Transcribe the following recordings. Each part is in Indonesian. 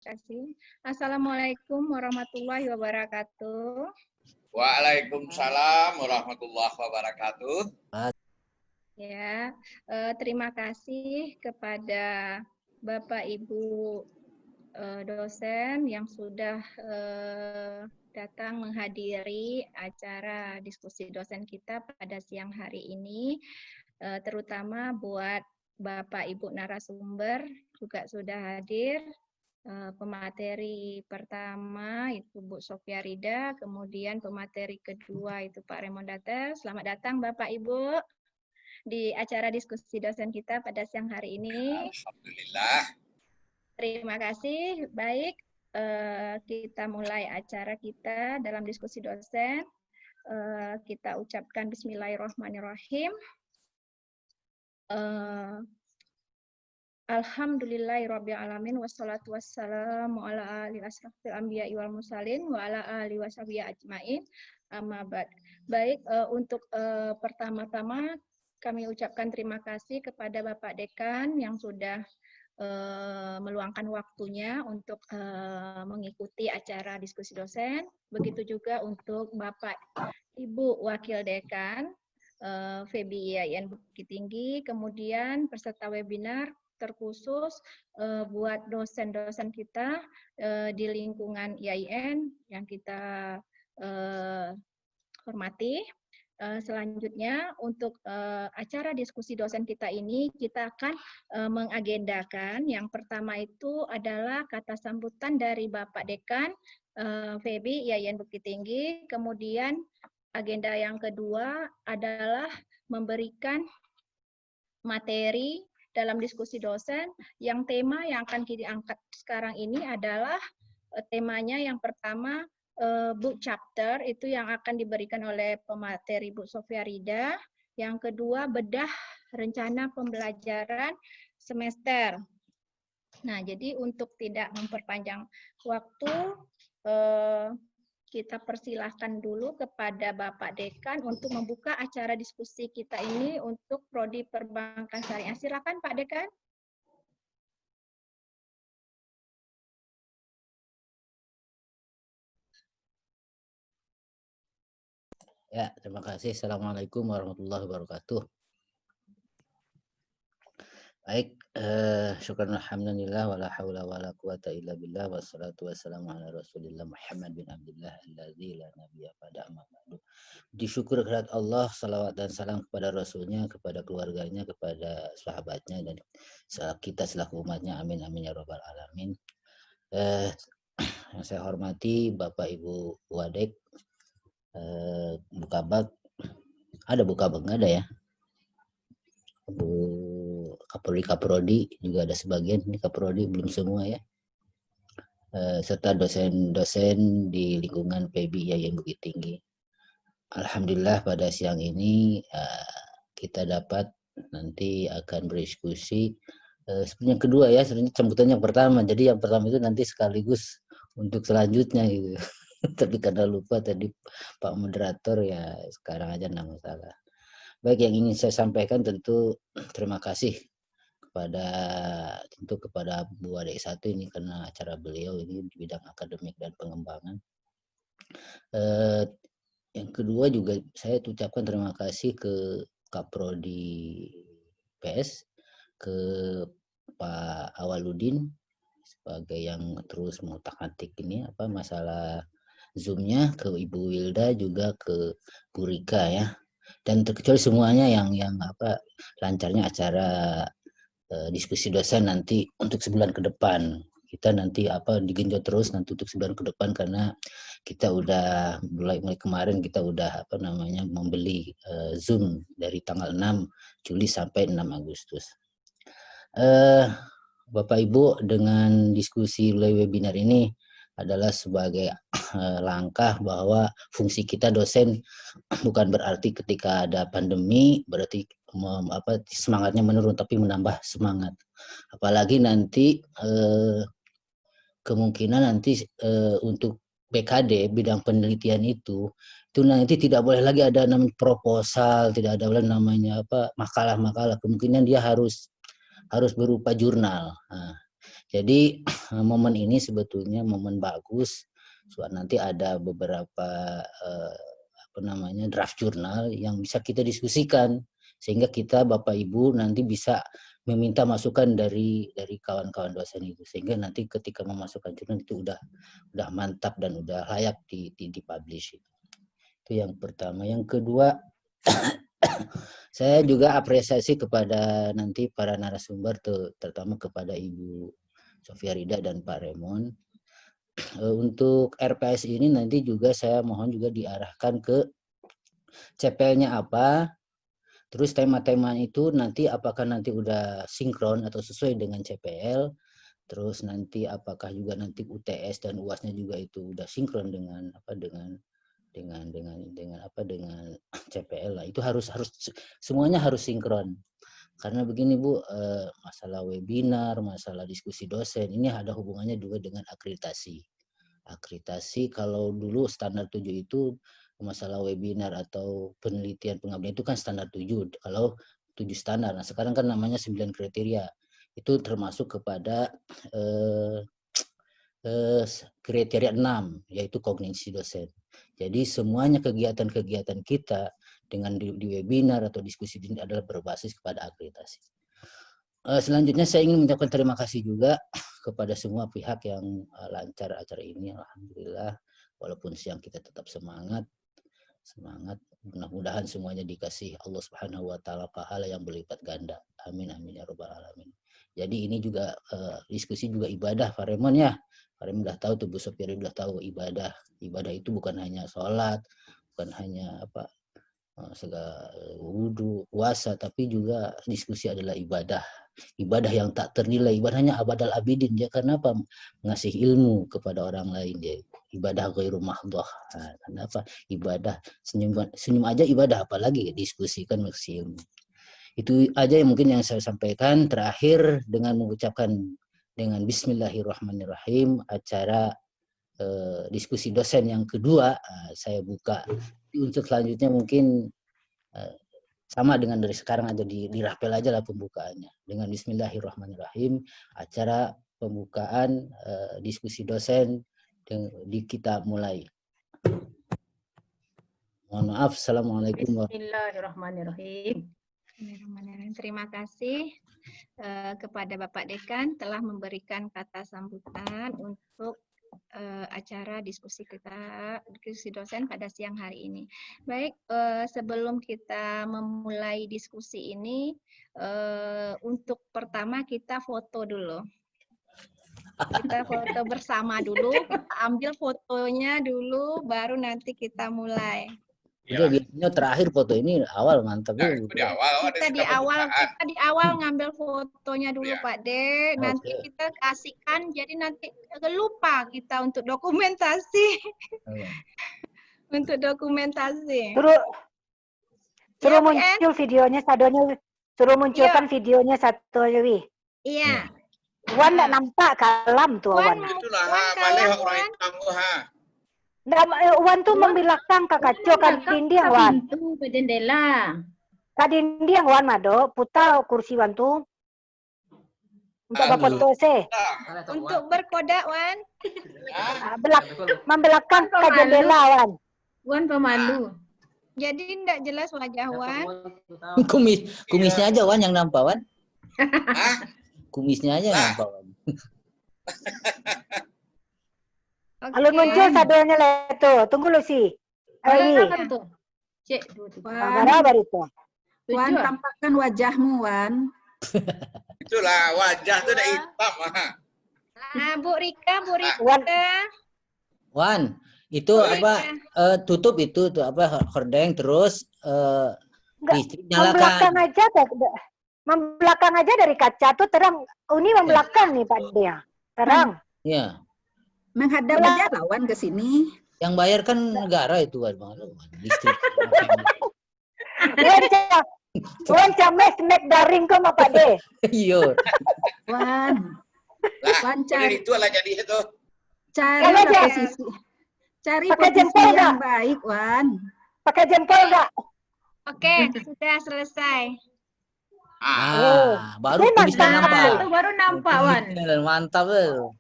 kasih. Assalamualaikum warahmatullahi wabarakatuh. Waalaikumsalam warahmatullahi wabarakatuh. Ya, terima kasih kepada Bapak Ibu dosen yang sudah datang menghadiri acara diskusi dosen kita pada siang hari ini, terutama buat Bapak Ibu narasumber juga sudah hadir. Pemateri pertama itu Bu Sofia Rida, kemudian pemateri kedua itu Pak Raymond Datel. Selamat datang Bapak Ibu di acara diskusi dosen kita pada siang hari ini. Alhamdulillah. Terima kasih. Baik, kita mulai acara kita dalam diskusi dosen. Kita ucapkan Bismillahirrahmanirrahim. Alhamdulillahirrabbilalamin wassalatu wassalamu ala alihi asrafil anbiya'i wal mursalin wa ala alihi washabihi ajmain amma ba'd. Baik, untuk pertama-tama kami ucapkan terima kasih kepada Bapak Dekan yang sudah meluangkan waktunya untuk mengikuti acara diskusi dosen. Begitu juga untuk Bapak Ibu Wakil Dekan Febi IAIN Bukit Tinggi, kemudian peserta webinar terkhusus buat dosen-dosen kita di lingkungan IAIN yang kita hormati. Selanjutnya untuk acara diskusi dosen kita ini kita akan mengagendakan yang pertama itu adalah kata sambutan dari Bapak Dekan Febi IAIN Bukit Tinggi, kemudian agenda yang kedua adalah memberikan materi dalam diskusi dosen yang tema yang akan kita angkat sekarang ini adalah temanya yang pertama book chapter itu yang akan diberikan oleh pemateri Bu Sofia Rida, yang kedua bedah rencana pembelajaran semester. Nah, jadi untuk tidak memperpanjang waktu kita persilahkan dulu kepada Bapak Dekan untuk membuka acara diskusi kita ini untuk Prodi Perbankan Syariah. Silakan Pak Dekan. Ya, terima kasih. Assalamualaikum warahmatullahi wabarakatuh. Baik, syukur alhamdulillah wala haula wala quwata illa billah wassalatu wassalamu ala Rasulillah Muhammad bin Abdullah alladzi la nabiyya ba'da amma ba'du. Disyukur kehadirat Allah, salawat dan salam kepada Rasulnya, kepada keluarganya, kepada sahabatnya dan kita selaku umatnya, amin amin ya rabbal alamin. Yang saya hormati Bapak Ibu Wadek, Bukabak, ada Bukabak nggak ada ya? Bu Kaprodi juga ada sebagian, ini Kaprodi belum semua ya, serta dosen-dosen di lingkungan PB IAIN Bukit Tinggi. Alhamdulillah pada siang ini kita dapat nanti akan berdiskusi sebenarnya kedua ya, sebenarnya sambutannya yang pertama, jadi yang pertama itu nanti sekaligus untuk selanjutnya gitu. Tapi karena lupa tadi Pak Moderator ya sekarang aja enggak masalah. Baik, yang ingin saya sampaikan tentu terima kasih kepada Bu Adek 1 ini karena acara beliau ini di bidang akademik dan pengembangan. Yang kedua juga saya ucapkan terima kasih ke Kaprodi PS, ke Pak Awaludin sebagai yang terus mengutak-atik ini masalah Zoom-nya, ke Ibu Wilda juga ke Bu Rika ya. Dan terkecuali semuanya yang lancarnya acara diskusi dosen nanti untuk sebulan ke depan. Kita nanti digenjot terus nanti untuk sebulan ke depan karena kita udah mulai kemarin kita udah membeli Zoom dari tanggal 6 Juli sampai 6 Agustus. Bapak Ibu, dengan diskusi melalui webinar ini adalah sebagai langkah bahwa fungsi kita dosen bukan berarti ketika ada pandemi berarti semangatnya menurun, tapi menambah semangat. Apalagi nanti kemungkinan nanti untuk BKD bidang penelitian itu nanti tidak boleh lagi ada namanya proposal, tidak ada lagi namanya makalah-makalah. Kemungkinan dia harus berupa jurnal. Nah, Jadi momen ini sebetulnya momen bagus. Nanti ada beberapa draft jurnal yang bisa kita diskusikan sehingga kita Bapak Ibu nanti bisa meminta masukan dari kawan-kawan dosen itu, sehingga nanti ketika memasukkan jurnal itu udah mantap dan udah layak dipublish. Itu yang pertama. Yang kedua, saya juga apresiasi kepada nanti para narasumber, terutama kepada Ibu Sofia Rida dan Pak Remon. Untuk RPS ini nanti juga saya mohon juga diarahkan ke CPL-nya apa, terus tema-tema itu nanti apakah nanti udah sinkron atau sesuai dengan CPL, terus nanti apakah juga nanti UTS dan UAS-nya juga itu udah sinkron dengan CPL lah. Itu harus semuanya harus sinkron. Karena begini Bu, masalah webinar, masalah diskusi dosen ini ada hubungannya juga dengan akreditasi. Akreditasi kalau dulu standar 7 itu masalah webinar atau penelitian pengabdian itu kan standar 7. Kalau 7 standar. Nah, sekarang kan namanya 9 kriteria. Itu termasuk kepada kriteria 6, yaitu kognisi dosen. Jadi semuanya kegiatan-kegiatan kita dengan di webinar atau diskusi ini adalah berbasis kepada akreditasi. Selanjutnya saya ingin mengucapkan terima kasih juga kepada semua pihak yang lancar acara ini. Alhamdulillah, walaupun siang kita tetap semangat. Mudah-mudahan semuanya dikasih Allah Subhanahu wa taala pahala yang berlipat ganda. Amin amin ya rabbal alamin. Jadi ini juga diskusi juga ibadah Pak Remon ya. Pak Remon udah tahu tuh, Bu Sofia udah tahu ibadah. Ibadah itu bukan hanya sholat, bukan hanya segala wudhu, puasa, tapi juga diskusi adalah ibadah. Ibadah yang tak ternilai, ibadahnya abadal abidin ya, karena apa? Ngasih ilmu kepada orang lain ya. Ibadah ghairu mahdhah. Nah, kenapa? Ibadah senyum aja ibadah, apalagi diskusikan ngasih ilmu. Itu aja yang mungkin yang saya sampaikan. Terakhir dengan mengucapkan dengan Bismillahirrahmanirrahim acara diskusi dosen yang kedua saya buka. Untuk selanjutnya mungkin sama dengan dari sekarang aja dirapel aja lah pembukaannya dengan Bismillahirrahmanirrahim. Acara pembukaan diskusi dosen kita mulai. Mohon maaf. Assalamualaikum. Bismillahirrahmanirrahim. Terima kasih kepada Bapak Dekan telah memberikan kata sambutan untuk acara diskusi dosen pada siang hari ini. Baik, sebelum kita memulai diskusi ini, untuk pertama kita foto dulu. Kita foto bersama dulu, kita ambil fotonya dulu, baru nanti kita mulai. Ya. Biasanya terakhir foto ini awal mantap nah, di awal, kita di awal ngambil fotonya dulu ya. Pak De, nanti kita kasihkan, jadi nanti lupa kita untuk dokumentasi. Untuk dokumentasi. Suruh muncul videonya sadonya, suruh munculkan videonya satu Dewi. Iya. Wan nggak nampak kalam tuh Wan. Itulah malih orang tangguh Wan tuh membelakang Kak Kaco kan dinding Wan. Pintu jendela. Kak dinding Wan mado, putar kursi Wan tuh. Untuk bapak se. Untuk berkodak Wan. Membelakang ke jendela Wan. Wan pemalu. Jadi tidak jelas wajah Wan. Kumisnya aja Wan yang nampak Wan. Kumisnya aja yang nampak Wan. Alun muncul sadonya lah tuh. Tunggu lu sih. Apa tuh? Cek. Apa itu? Wan, tampakkan wajahmu, Wan. Itulah wajah tuh udah hitam. Bu Rika. Wan, itu apa? Tutup itu tuh apa? Hordeng terus nyalakan. Membelakang aja dari kaca tuh terang. Ini membelakang nih Pak Dia. Terang. Iya. Menghadap aja lawan ke sini. Yang bayar kan negara itu Wan. Listrik. Wan cames mek daring kok Pak De. Iya. Wan cari itu lah jadi itu. Cari posisi. Cari posisi yang baik Wan. Pakai jempol enggak? Oke, sudah selesai. Baru Ini kumisnya mantap. nampak. Itu baru nampak, Wan. Mantap tuh.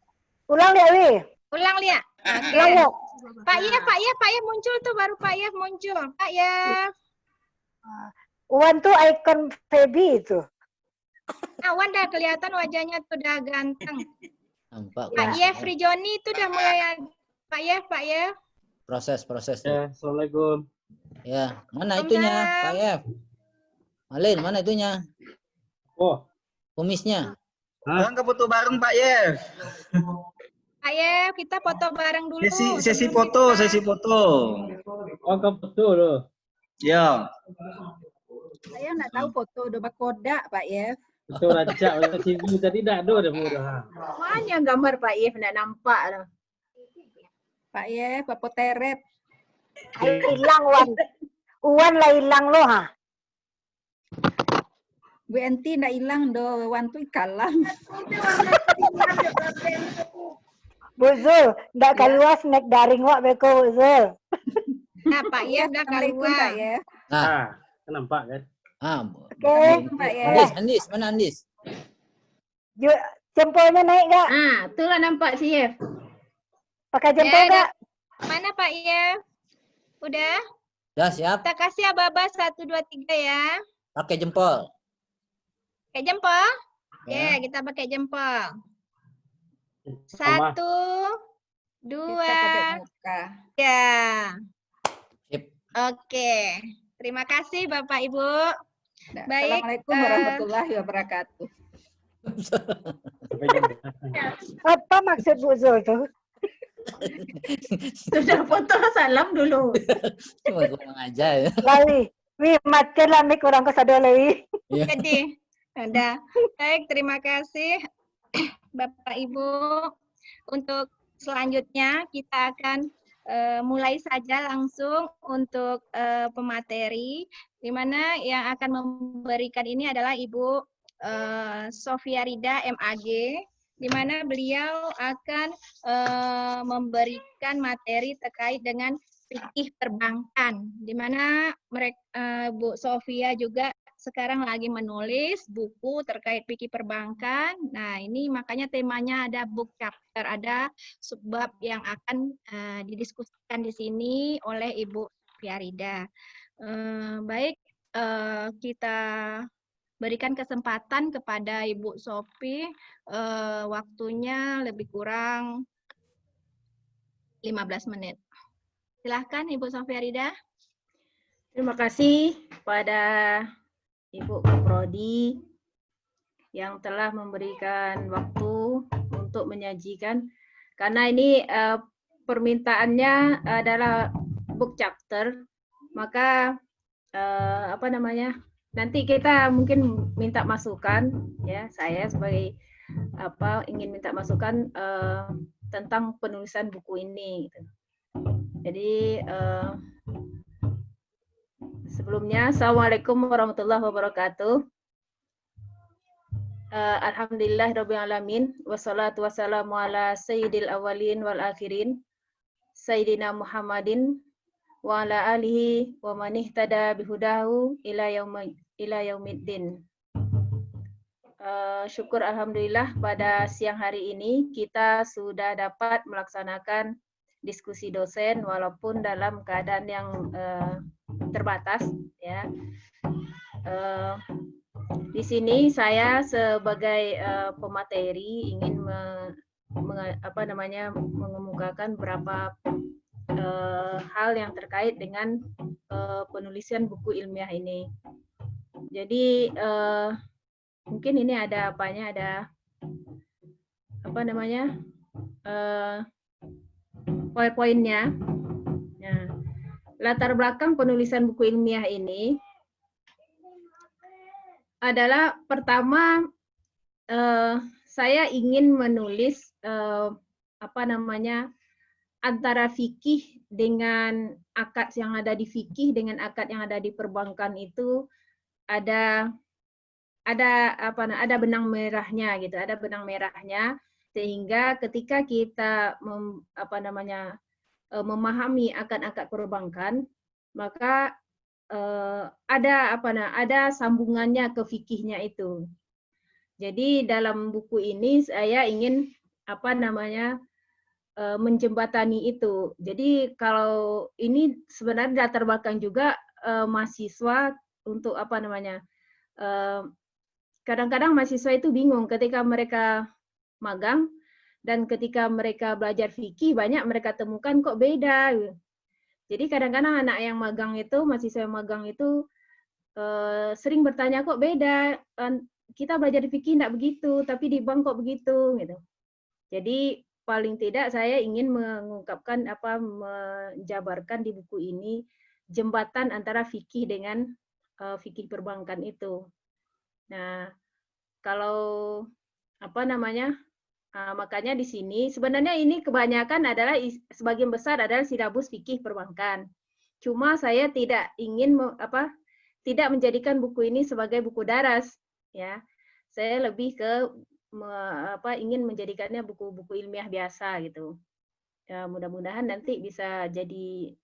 Ulang lihat Wi. Ulang lihat. Oke. Ulang lihat. Pak Yef muncul tuh, baru Pak Yef muncul. Pak Yef. Wan tuh ikon Feby itu. Nah, Wan dah kelihatan wajahnya tuh udah ganteng. Nampak. Pak kumisnya. Yef Rijoni itu udah mulai Pak Yef. Proses tuh. Ya, Assalamualaikum. Ya, mana itunya, Pak Yef? Malin, mana itunya? Oh, Kumisnya. Orang ke foto bareng Pak Yef. Pak Yef, kita foto bareng dulu. Sesi sebelum foto, kita- sesi foto. oh betul loh. Ya. Saya nak tahu foto udah berkodak Pak Yef. Betul racak macam TV tadi dah ada murah. Mana gambar Pak Yef nak nampak dah. Pak Yef, apa poteret? Ay hilang Wan. Wan lah hilang lo ha. Bu Enti nak hilang do, Wan tu kalah. Buzul, ndak kaluas naik daring wak beko Buzul. Nah, Pak Yef dah Assalamualaikum Pak keluar. Yef. Ah, kan nampak kan? Pak Yef. Andis, mana Andis? Jempolnya naik gak? Itulah nampak si Yef. Pakai jempol Ya, gak? Mana Pak Yef? Udah? Ya, siap. Kita kasih Aba-aba 1, 2, 3 ya. Pakai jempol. Pakai jempol? Ya. Oke, kita pakai jempol. Sama. 1, 2, Kita pakai muka. 3. Sip. Oke. Terima kasih Bapak Ibu. Nah, Baik, Assalamualaikum warahmatullahi wabarakatuh. Sampai jumpa. Apa maksud Buzul tuh? Sudah foto salam dulu. Cuma kurang aja ya. Lali. Wi, matilah mik orang kesada lagi. Jadi, ada. Baik, terima kasih Bapak Ibu. Untuk selanjutnya kita akan mulai saja langsung untuk pemateri, di mana yang akan memberikan ini adalah Ibu Sofia Rida, MAG, di mana beliau akan memberikan materi terkait dengan fikih perbankan, di mana mereka Bu Sofia juga sekarang lagi menulis buku terkait fikih perbankan. Nah, ini makanya temanya ada book chapter, ada subbab yang akan didiskusikan di sini oleh Ibu Sofia Rida. Baik, kita berikan kesempatan kepada Ibu Sofi, waktunya lebih kurang 15 menit. Silahkan Ibu Sofia Rida. Terima kasih pada Ibu Kaprodi yang telah memberikan waktu untuk menyajikan, karena ini permintaannya adalah book chapter, maka nanti kita mungkin minta masukan, ya, saya sebagai ingin minta masukan tentang penulisan buku ini gitu. Jadi sebelumnya, Assalamualaikum warahmatullahi wabarakatuh. Alhamdulillah Rabbil Alamin. Wassalatu wassalamu ala sayyidil awalin wal akhirin. Sayyidina Muhammadin wa ala alihi wa man ihtada bihudahu ila yaumiddin. Syukur Alhamdulillah pada siang hari ini kita sudah dapat melaksanakan diskusi dosen walaupun dalam keadaan yang terbatas, ya. Di sini saya sebagai pemateri ingin mengemukakan beberapa hal yang terkait dengan penulisan buku ilmiah ini. Jadi mungkin ini ada poin-poinnya. Nah, latar belakang penulisan buku ilmiah ini adalah pertama saya ingin menulis antara fikih dengan akad yang ada di fikih dengan akad yang ada di perbankan itu ada benang merahnya gitu, ada benang merahnya, sehingga ketika kita memahami akad-akad perbankan, maka ada sambungannya ke fikihnya itu. Jadi dalam buku ini saya ingin menjembatani itu. Jadi kalau ini sebenarnya latar belakang juga mahasiswa untuk kadang-kadang mahasiswa itu bingung ketika mereka magang dan ketika mereka belajar fikih banyak mereka temukan kok beda. Jadi kadang-kadang anak yang magang itu, mahasiswa yang magang itu sering bertanya kok beda. Kita belajar fikih enggak begitu, tapi di bank kok begitu gitu. Jadi paling tidak saya ingin mengungkapkan menjabarkan di buku ini jembatan antara fikih dengan fikih perbankan itu. Nah, kalau makanya di sini sebenarnya ini kebanyakan adalah sebagian besar adalah silabus fikih perbankan. Cuma saya tidak ingin tidak menjadikan buku ini sebagai buku daras, ya. Saya lebih ke ingin menjadikannya buku-buku ilmiah biasa gitu. Ya, mudah-mudahan nanti bisa jadi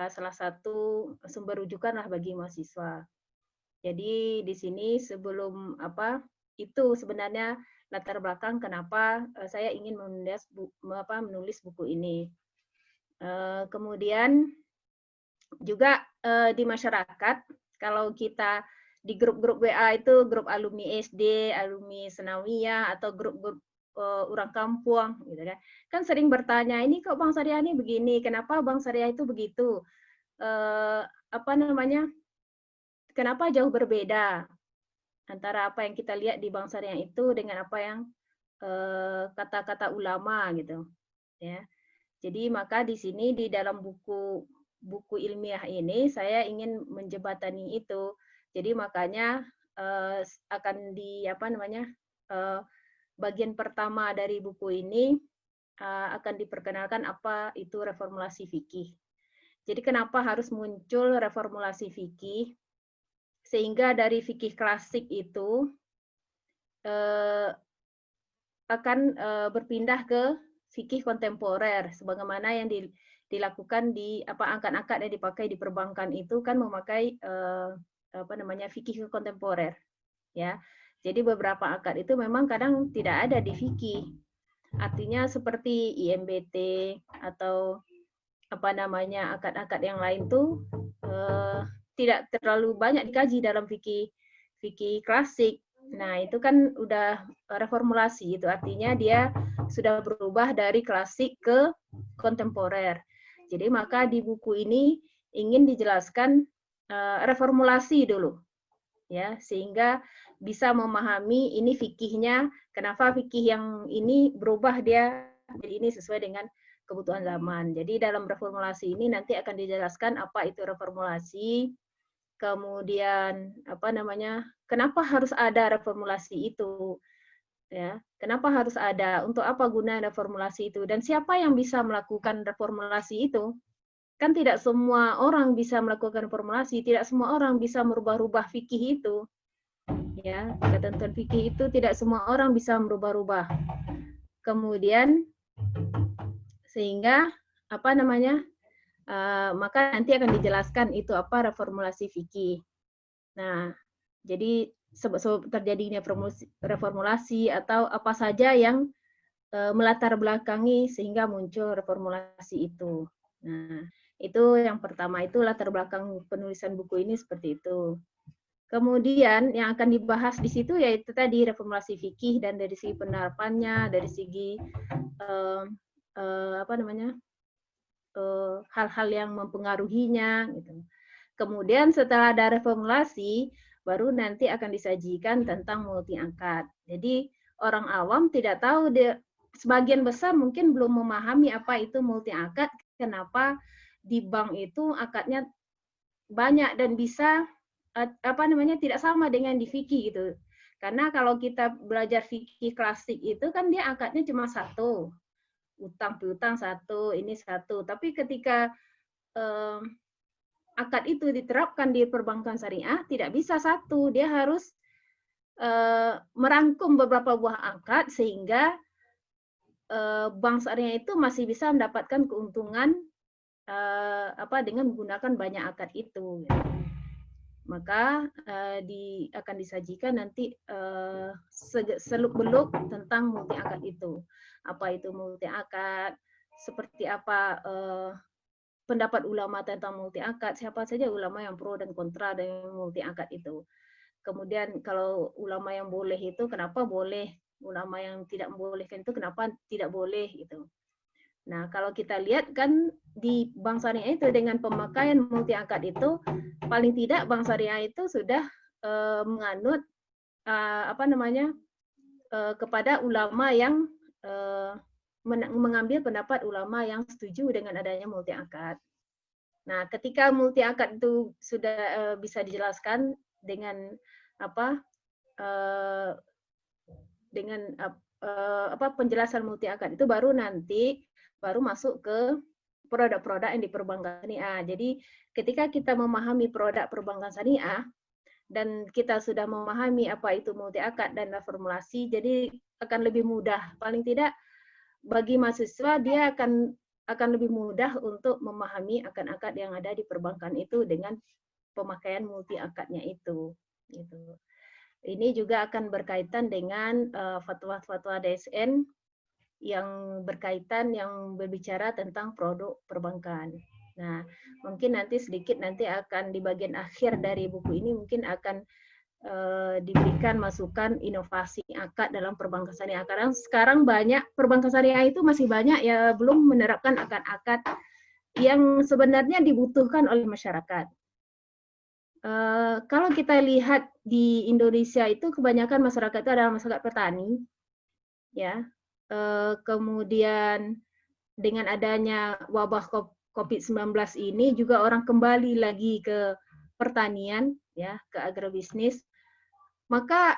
salah satu sumber rujukan lah bagi mahasiswa. Jadi di sini sebelum itu sebenarnya latar belakang kenapa saya ingin menulis buku ini. Kemudian juga di masyarakat, kalau kita di grup-grup WA itu grup alumni SD, alumni Senawiyah atau grup-grup orang kampung gitu kan. Kan sering bertanya, ini kok Bank Syariah ini begini, kenapa Bank Syariah itu begitu? Kenapa jauh berbeda antara apa yang kita lihat di Bank Syariah itu dengan apa yang kata-kata ulama gitu, ya. Jadi maka di sini di dalam buku ilmiah ini saya ingin menjembatani itu. Jadi makanya akan bagian pertama dari buku ini akan diperkenalkan apa itu reformulasi fikih. Jadi kenapa harus muncul reformulasi fikih? Sehingga dari fikih klasik itu akan berpindah ke fikih kontemporer, sebagaimana yang dilakukan di angkat-angkat yang dipakai di perbankan itu kan memakai fikih kontemporer, ya. Jadi beberapa akad itu memang kadang tidak ada di fikih. Artinya seperti IMBT atau akad-akad yang lain tuh tidak terlalu banyak dikaji dalam fikih klasik. Nah, itu kan udah reformulasi, itu artinya dia sudah berubah dari klasik ke kontemporer. Jadi maka di buku ini ingin dijelaskan reformulasi dulu, ya, sehingga bisa memahami ini fikihnya, kenapa fikih yang ini berubah dia jadi ini sesuai dengan kebutuhan zaman. Jadi dalam reformulasi ini nanti akan dijelaskan apa itu reformulasi, kemudian kenapa harus ada reformulasi itu, ya, kenapa harus ada, untuk apa guna reformulasi itu, dan siapa yang bisa melakukan reformulasi itu. Kan tidak semua orang bisa melakukan reformulasi, tidak semua orang bisa merubah-rubah fikih itu, ya, ketentuan fikih itu tidak semua orang bisa merubah-rubah. Kemudian sehingga maka nanti akan dijelaskan itu apa reformulasi fikih. Nah, jadi sebab terjadinya reformulasi atau apa saja yang melatar belakangi sehingga muncul reformulasi itu. Nah, itu yang pertama, itu latar belakang penulisan buku ini seperti itu. Kemudian yang akan dibahas di situ yaitu tadi reformulasi fikih, dan dari segi penerapannya, dari segi hal-hal yang mempengaruhinya gitu. Kemudian setelah ada reformulasi, baru nanti akan disajikan tentang multi akad. Jadi orang awam tidak tahu, sebagian besar mungkin belum memahami apa itu multi akad, kenapa di bank itu akadnya banyak dan bisa tidak sama dengan di fikih gitu. Karena kalau kita belajar fikih klasik itu kan dia akadnya cuma satu. Utang piutang satu, ini satu. Tapi ketika akad itu diterapkan di perbankan syariah, tidak bisa satu. Dia harus merangkum beberapa buah akad sehingga bank syariah itu masih bisa mendapatkan keuntungan dengan menggunakan banyak akad itu. Maka akan disajikan nanti seluk-beluk tentang multi akad itu. Apa itu multi akad, seperti apa pendapat ulama tentang multi akad, siapa saja ulama yang pro dan kontra dengan multi akad itu. Kemudian kalau ulama yang boleh itu kenapa boleh, ulama yang tidak membolehkan itu kenapa tidak boleh gitu. Nah, kalau kita lihat kan di Bank Syariah itu dengan pemakaian multi akad itu paling tidak Bank Syariah itu sudah menganut kepada ulama yang mengambil pendapat ulama yang setuju dengan adanya multi akad. Nah, ketika multi akad itu sudah bisa dijelaskan dengan penjelasan multi akad itu baru masuk ke produk-produk yang diperbankan syariah. Jadi ketika kita memahami produk perbankan syariah dan kita sudah memahami apa itu multi akad dan reformulasi, jadi akan lebih mudah. Paling tidak bagi mahasiswa dia akan lebih mudah untuk memahami akad-akad yang ada di perbankan itu dengan pemakaian multi akadnya itu. Gitu. Ini juga akan berkaitan dengan fatwa-fatwa DSN yang berbicara tentang produk perbankan. Nah, mungkin nanti akan di bagian akhir dari buku ini mungkin akan diberikan masukan inovasi akad dalam perbankan syariah. Karena sekarang banyak perbankan syariah itu masih banyak ya belum menerapkan akad-akad yang sebenarnya dibutuhkan oleh masyarakat. Kalau kita lihat di Indonesia itu kebanyakan masyarakat itu adalah masyarakat petani, ya. Kemudian dengan adanya wabah COVID-19 ini juga orang kembali lagi ke pertanian, ya, ke agrobisnis. Maka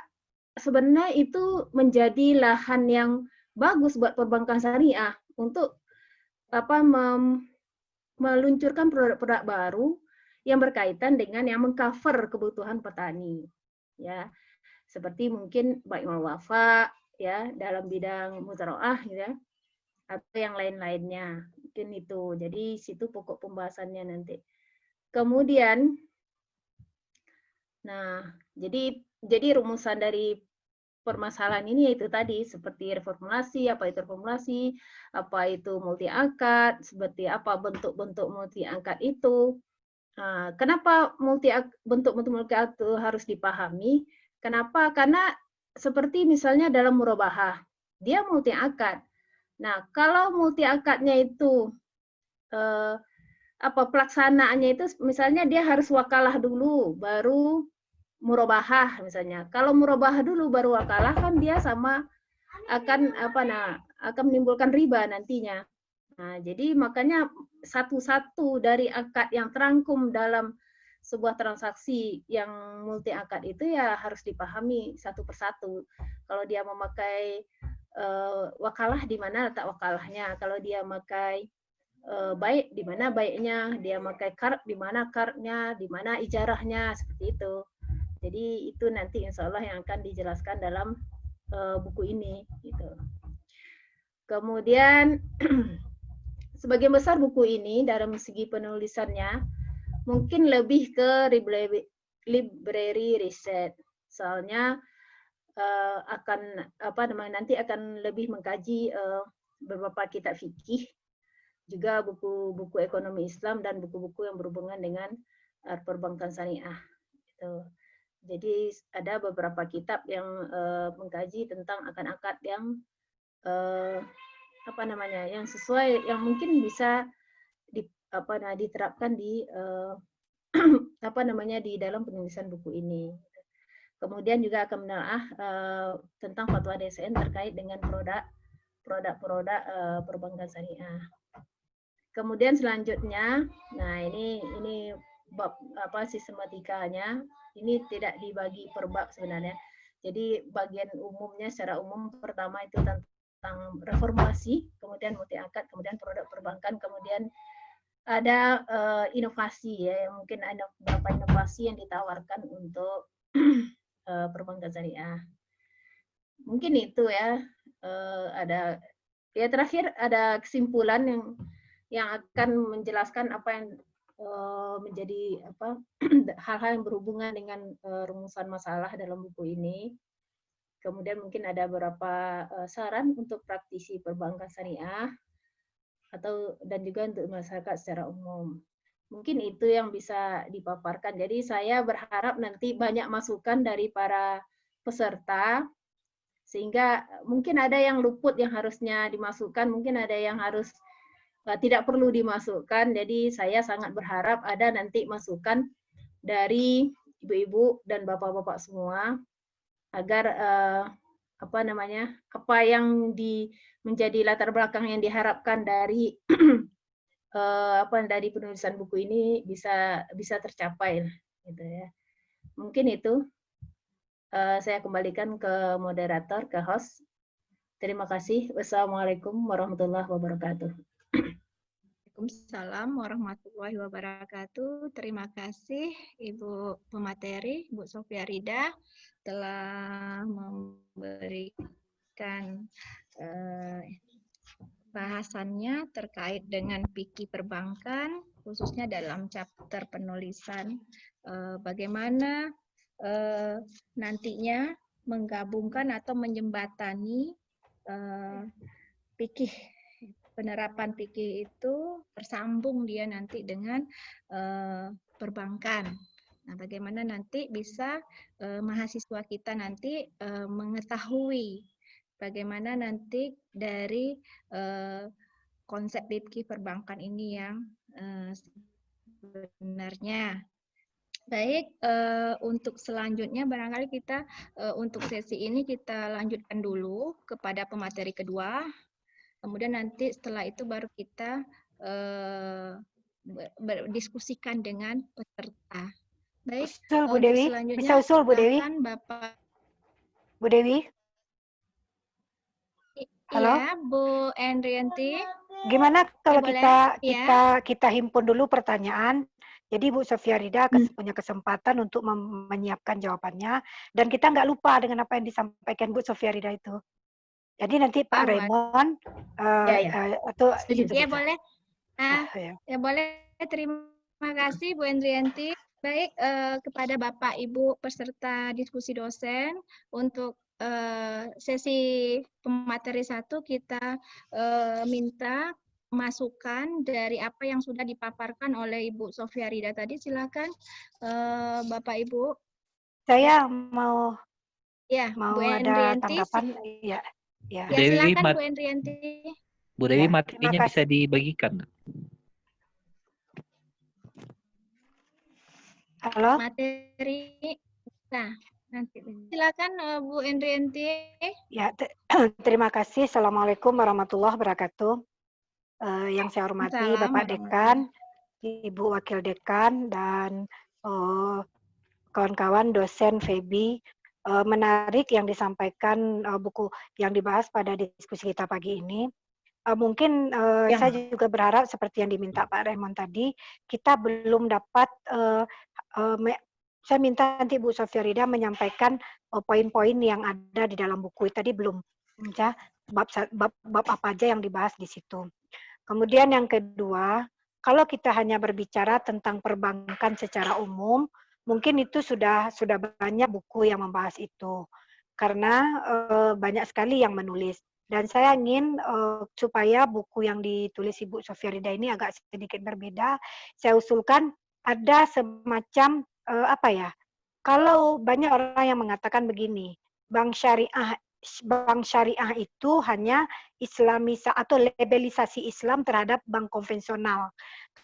sebenarnya itu menjadi lahan yang bagus buat perbankan syariah untuk meluncurkan produk-produk baru yang berkaitan dengan yang mengcover kebutuhan petani, ya, seperti mungkin baik wafa, ya, dalam bidang mudzaroah, ya, atau yang lain-lainnya, mungkin itu. Jadi situ pokok pembahasannya nanti. Kemudian, nah, jadi rumusan dari permasalahan ini yaitu tadi seperti reformulasi, apa itu multi akad, seperti apa bentuk-bentuk multi akad itu. Nah, kenapa bentuk-bentuk multi akad itu harus dipahami? Kenapa? Karena seperti misalnya dalam murabahah, dia multi akad. Nah, kalau multi akadnya itu pelaksanaannya itu misalnya dia harus wakalah dulu baru murabahah misalnya. Kalau murabahah dulu baru wakalah kan dia akan menimbulkan riba nantinya. Nah, jadi makanya satu-satu dari akad yang terangkum dalam sebuah transaksi yang multi akad itu ya harus dipahami satu persatu. Kalau dia memakai wakalah, di mana letak wakalahnya? Kalau dia memakai baik, di mana baiknya? Dia memakai qard, di mana qardnya? Di mana ijarahnya? Seperti itu. Jadi itu nanti insya Allah yang akan dijelaskan dalam buku ini. Gitu. Kemudian sebagian besar buku ini dalam segi penulisannya mungkin lebih ke library research. Soalnya nanti akan lebih mengkaji beberapa kitab fikih, juga buku-buku ekonomi Islam dan buku-buku yang berhubungan dengan perbankan syariah. Gitu. Jadi ada beberapa kitab yang mengkaji tentang akad-akad yang yang sesuai, yang mungkin bisa diterapkan di di dalam penulisan buku ini. Kemudian juga akan menelaah tentang fatwa DSN terkait dengan produk-produk perbankan syariah. Kemudian selanjutnya, nah ini bab sistematikanya. Ini tidak dibagi per bab sebenarnya. Jadi bagian umumnya secara umum pertama itu tentang reformulasi, kemudian multi akad, kemudian produk perbankan, kemudian ada inovasi, ya, yang mungkin ada beberapa inovasi yang ditawarkan untuk perbankan syariah. Mungkin itu ya. Terakhir ada kesimpulan yang akan menjelaskan apa yang menjadi hal-hal yang berhubungan dengan rumusan masalah dalam buku ini. Kemudian mungkin ada beberapa saran untuk praktisi perbankan syariah dan juga untuk masyarakat secara umum. Mungkin itu yang bisa dipaparkan. Jadi saya berharap nanti banyak masukan dari para peserta, sehingga mungkin ada yang luput yang harusnya dimasukkan, mungkin ada yang harus tidak perlu dimasukkan. Jadi saya sangat berharap ada nanti masukan dari ibu-ibu dan bapak-bapak semua, agar apa yang menjadi latar belakang yang diharapkan dari dari penulisan buku ini bisa tercapai, gitu ya. Mungkin itu saya kembalikan ke moderator, ke host. Terima kasih. Wassalamualaikum warahmatullahi wabarakatuh. Waalaikumsalam warahmatullahi wabarakatuh. Terima kasih Ibu pemateri, Bu Sofia Rida, telah memberikan bahasannya terkait dengan fikih perbankan, khususnya dalam chapter penulisan bagaimana nantinya menggabungkan atau menjembatani fikih, penerapan fikih itu tersambung dia nanti dengan perbankan. Nah, bagaimana nanti bisa mahasiswa kita nanti mengetahui bagaimana nanti dari konsep fikih perbankan ini yang sebenarnya. Baik, untuk selanjutnya barangkali kita untuk sesi ini kita lanjutkan dulu kepada pemateri kedua. Kemudian nanti setelah itu baru kita berdiskusikan dengan peserta. Baik, usul Bu Dewi, bisa usul Bu Dewi? Bapak Bu Dewi? Halo? Iya, Bu Endrianti. Gimana kalau boleh? kita himpun dulu pertanyaan. Jadi Bu Sofia Rida punya kesempatan untuk menyiapkan jawabannya, dan kita nggak lupa dengan apa yang disampaikan Bu Sofia Rida itu. Jadi nanti Pak Raymond atau ya boleh. Ya boleh. Terima kasih Bu Endrianti. Baik, kepada Bapak Ibu peserta diskusi dosen, untuk sesi pemateri 1 kita minta masukan dari apa yang sudah dipaparkan oleh Ibu Sofia Rida tadi. Silakan Bapak Ibu. Saya mau Bu ada Endrianti. tanggapan. Ya, silakan Bu Endrianti. Bu Dewi, materinya bisa dibagikan. Halo. Materi. Nah, nanti silakan Bu Endrianti. Ya, terima kasih. Assalamualaikum warahmatullahi wabarakatuh. Yang saya hormati Bapak Dekan, Ibu Wakil Dekan, dan kawan-kawan dosen Febi. Menarik yang disampaikan buku yang dibahas pada diskusi kita pagi ini. Mungkin saya juga berharap seperti yang diminta Pak Raymond tadi, kita belum dapat, saya minta nanti Bu Sofia Rida menyampaikan poin-poin yang ada di dalam buku. Tadi belum, ya, bab apa aja yang dibahas di situ. Kemudian yang kedua, kalau kita hanya berbicara tentang perbankan secara umum, mungkin itu sudah banyak buku yang membahas itu, karena banyak sekali yang menulis. Dan saya ingin supaya buku yang ditulis Ibu Sofia Rida ini agak sedikit berbeda, saya usulkan ada semacam kalau banyak orang yang mengatakan begini, bank syariah itu hanya atau labelisasi Islam terhadap bank konvensional.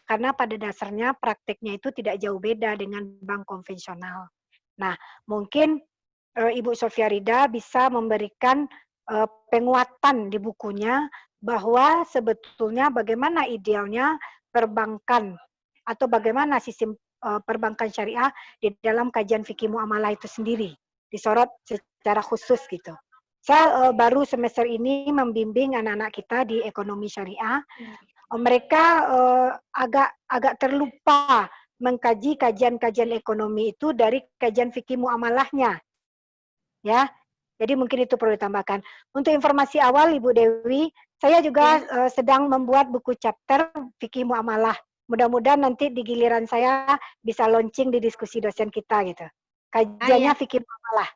Karena pada dasarnya prakteknya itu tidak jauh beda dengan bank konvensional. Nah, mungkin Ibu Sofia Rida bisa memberikan penguatan di bukunya bahwa sebetulnya bagaimana idealnya perbankan atau bagaimana sistem perbankan syariah di dalam kajian fikih muamalah itu sendiri, disorot secara khusus gitu. Saya baru semester ini membimbing anak-anak kita di ekonomi syariah. Mereka agak terlupa mengkaji kajian-kajian ekonomi itu dari kajian fikih muamalahnya. Ya. Jadi mungkin itu perlu ditambahkan. Untuk informasi awal Ibu Dewi, saya juga sedang membuat buku chapter fikih muamalah Mudah-mudahan nanti di giliran saya bisa launching di diskusi dosen kita gitu. Kajiannya ya. fikih muamalah.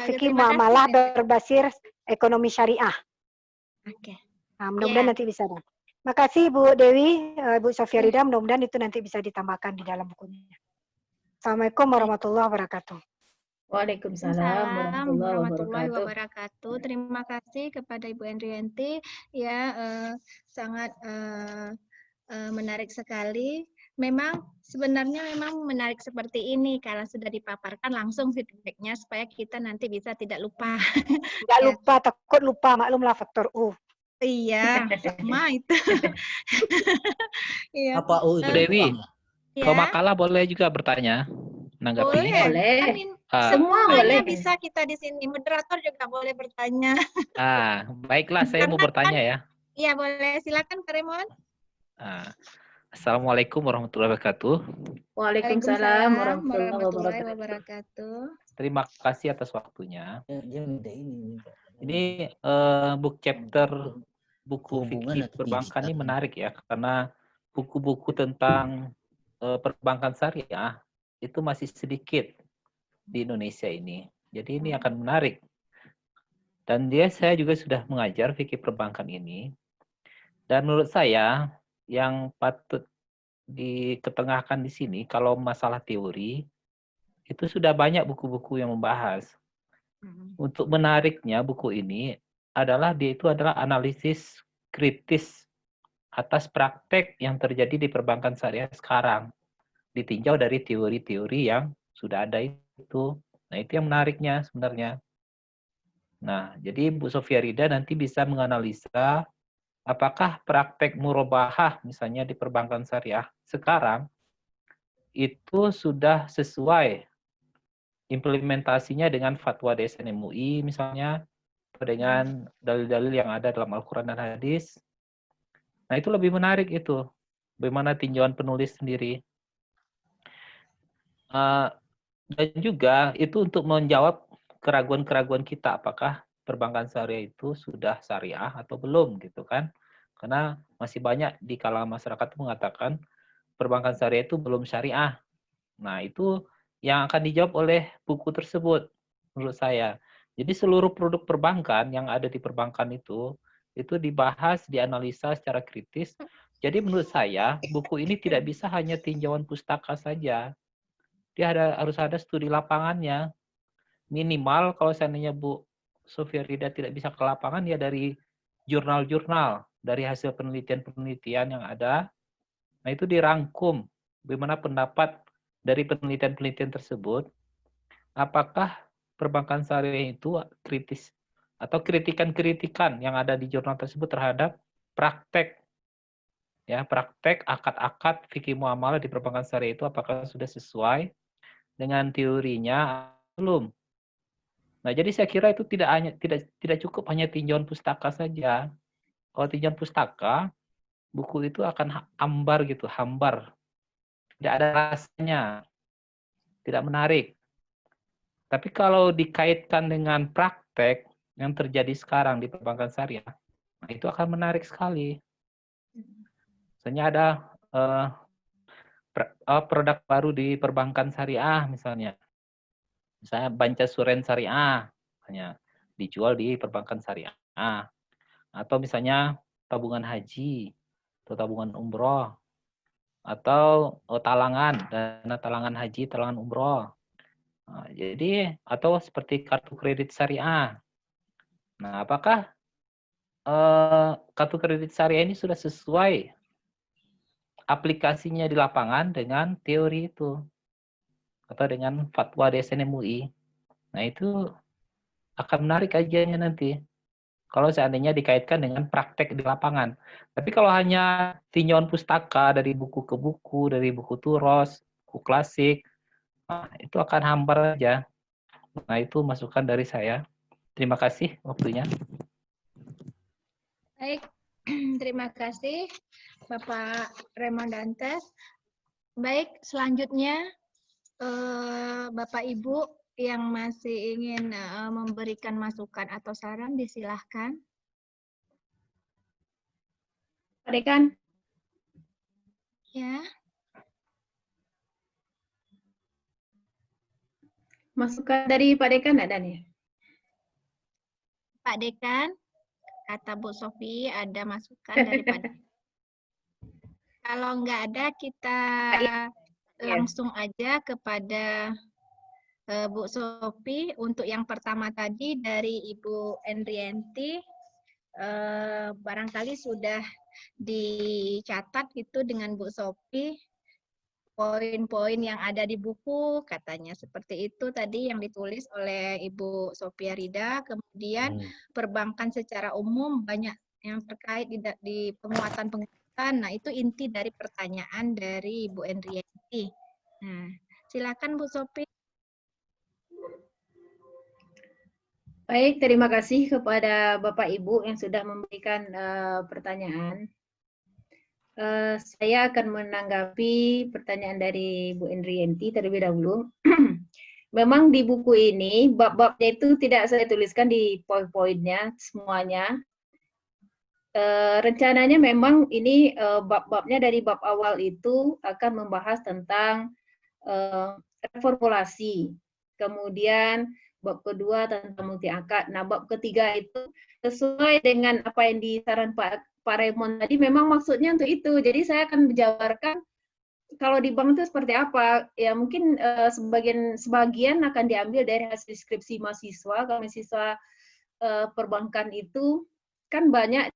Fikih Terima kasih, muamalah Mbak. berbasis ekonomi syariah. Oke. Nah, mudah-mudahan Ya. nanti bisa. Makasih Bu Dewi, Bu Sofia Rida, mudah-mudahan itu nanti bisa ditambahkan di dalam bukunya. Assalamualaikum warahmatullahi wabarakatuh. Waalaikumsalam warahmatullahi wabarakatuh. Terima kasih kepada Ibu Endrianti, ya sangat menarik sekali. Memang sebenarnya memang menarik seperti ini karena sudah dipaparkan langsung feedbacknya supaya kita nanti bisa tidak lupa. Tidak lupa, takut lupa, maklumlah faktor U. Iya, sama itu. Iya. Apa U itu? Dewi, Ya. kalau makalah boleh juga bertanya, menanggapi. Boleh. Semua Semuanya boleh. bisa kita di sini. Moderator juga boleh bertanya. Baiklah, saya mau bertanya ya. Iya, boleh. Silakan, Kak Raymond. Assalamualaikum warahmatullahi wabarakatuh. Waalaikumsalam warahmatullahi wabarakatuh. Terima kasih atas waktunya. Ini book chapter buku fikih perbankan ini menarik ya, karena buku-buku tentang perbankan syariah itu masih sedikit di Indonesia ini. Jadi ini akan menarik. Dan saya juga sudah mengajar fikih perbankan ini. Dan menurut saya yang patut diketengahkan di sini kalau masalah teori itu sudah banyak buku-buku yang membahas. Untuk menariknya buku ini adalah dia itu adalah analisis kritis atas praktek yang terjadi di perbankan syariah sekarang, ditinjau dari teori-teori yang sudah ada itu. Nah, itu yang menariknya sebenarnya. Nah, jadi Bu Sofia Rida nanti bisa menganalisa apakah praktek murabahah misalnya di perbankan syariah sekarang itu sudah sesuai implementasinya dengan fatwa DSN MUI misalnya, atau dengan dalil-dalil yang ada dalam Al-Quran dan Hadis. Nah, itu lebih menarik itu. Bagaimana tinjauan penulis sendiri. Dan juga itu untuk menjawab keraguan-keraguan kita, apakah perbankan syariah itu sudah syariah atau belum gitu kan. Karena masih banyak di kalangan masyarakat mengatakan perbankan syariah itu belum syariah. Nah, itu yang akan dijawab oleh buku tersebut menurut saya. Jadi seluruh produk perbankan yang ada di perbankan itu dibahas, dianalisa secara kritis. Jadi menurut saya buku ini tidak bisa hanya tinjauan pustaka saja. Dia harus ada studi lapangannya. Minimal kalau seandainya Bu Sofia Rida tidak bisa ke lapangan ya dari jurnal-jurnal, dari hasil penelitian-penelitian yang ada. Nah, itu dirangkum bagaimana pendapat dari penelitian-penelitian tersebut, apakah perbankan syariah itu kritis atau kritikan-kritikan yang ada di jurnal tersebut terhadap praktek akad-akad fikih muamalah di perbankan syariah itu apakah sudah sesuai dengan teorinya belum. Nah, jadi saya kira itu tidak cukup hanya tinjauan pustaka saja. Kalau tinjauan pustaka, buku itu akan hambar. Tidak ada rasanya, tidak menarik. Tapi kalau dikaitkan dengan praktek yang terjadi sekarang di perbankan syariah, nah itu akan menarik sekali. Misalnya ada produk baru di perbankan syariah misalnya Bancasuren Syariah, misalnya dijual di perbankan syariah. Atau misalnya tabungan haji, atau tabungan umroh, atau dana talangan haji, talangan umroh. Nah, jadi atau seperti kartu kredit syariah. Nah, apakah kartu kredit syariah ini sudah sesuai aplikasinya di lapangan dengan teori itu atau dengan fatwa DSN MUI? Nah, itu akan menarik kajiannya nanti. Kalau seandainya dikaitkan dengan praktek di lapangan. Tapi kalau hanya tinjauan pustaka dari buku ke buku, dari buku turos, buku klasik, nah, itu akan hambar aja. Nah, itu masukan dari saya. Terima kasih waktunya. Baik, terima kasih Bapak Raymond Dantes. Baik, selanjutnya Bapak Ibu yang masih ingin memberikan masukan atau saran disilahkan. Pak Dekan. Ya, Masukan dari Pak Dekan ada nih? Pak Dekan, kata Bu Sofi ada masukan dari Pak Dekan. Kalau nggak ada, kita langsung aja kepada Bu Sofi. Untuk yang pertama tadi dari Ibu Endrianti, barangkali sudah dicatat itu dengan Bu Sofi, poin-poin yang ada di buku, katanya seperti itu tadi yang ditulis oleh Ibu Sophia Rida. Kemudian perbankan secara umum banyak yang terkait di penguatan-penguatan. Nah, itu inti dari pertanyaan dari Ibu Endrianti. Nah, silakan Bu Sophie. Baik, terima kasih kepada Bapak Ibu yang sudah memberikan pertanyaan. Saya akan menanggapi pertanyaan dari Bu Endrianti terlebih dahulu. Memang di buku ini bab-babnya itu tidak saya tuliskan di poin-poinnya semuanya. Rencananya memang ini bab-babnya dari bab awal itu akan membahas tentang reformulasi. Kemudian bab kedua tentang multi akad. Nah, bab ketiga itu sesuai dengan apa yang disaran Pak Raymond tadi, memang maksudnya untuk itu. Jadi saya akan menjabarkan kalau di bank itu seperti apa. Ya mungkin sebagian akan diambil dari hasil skripsi mahasiswa. Kalau mahasiswa perbankan itu kan banyak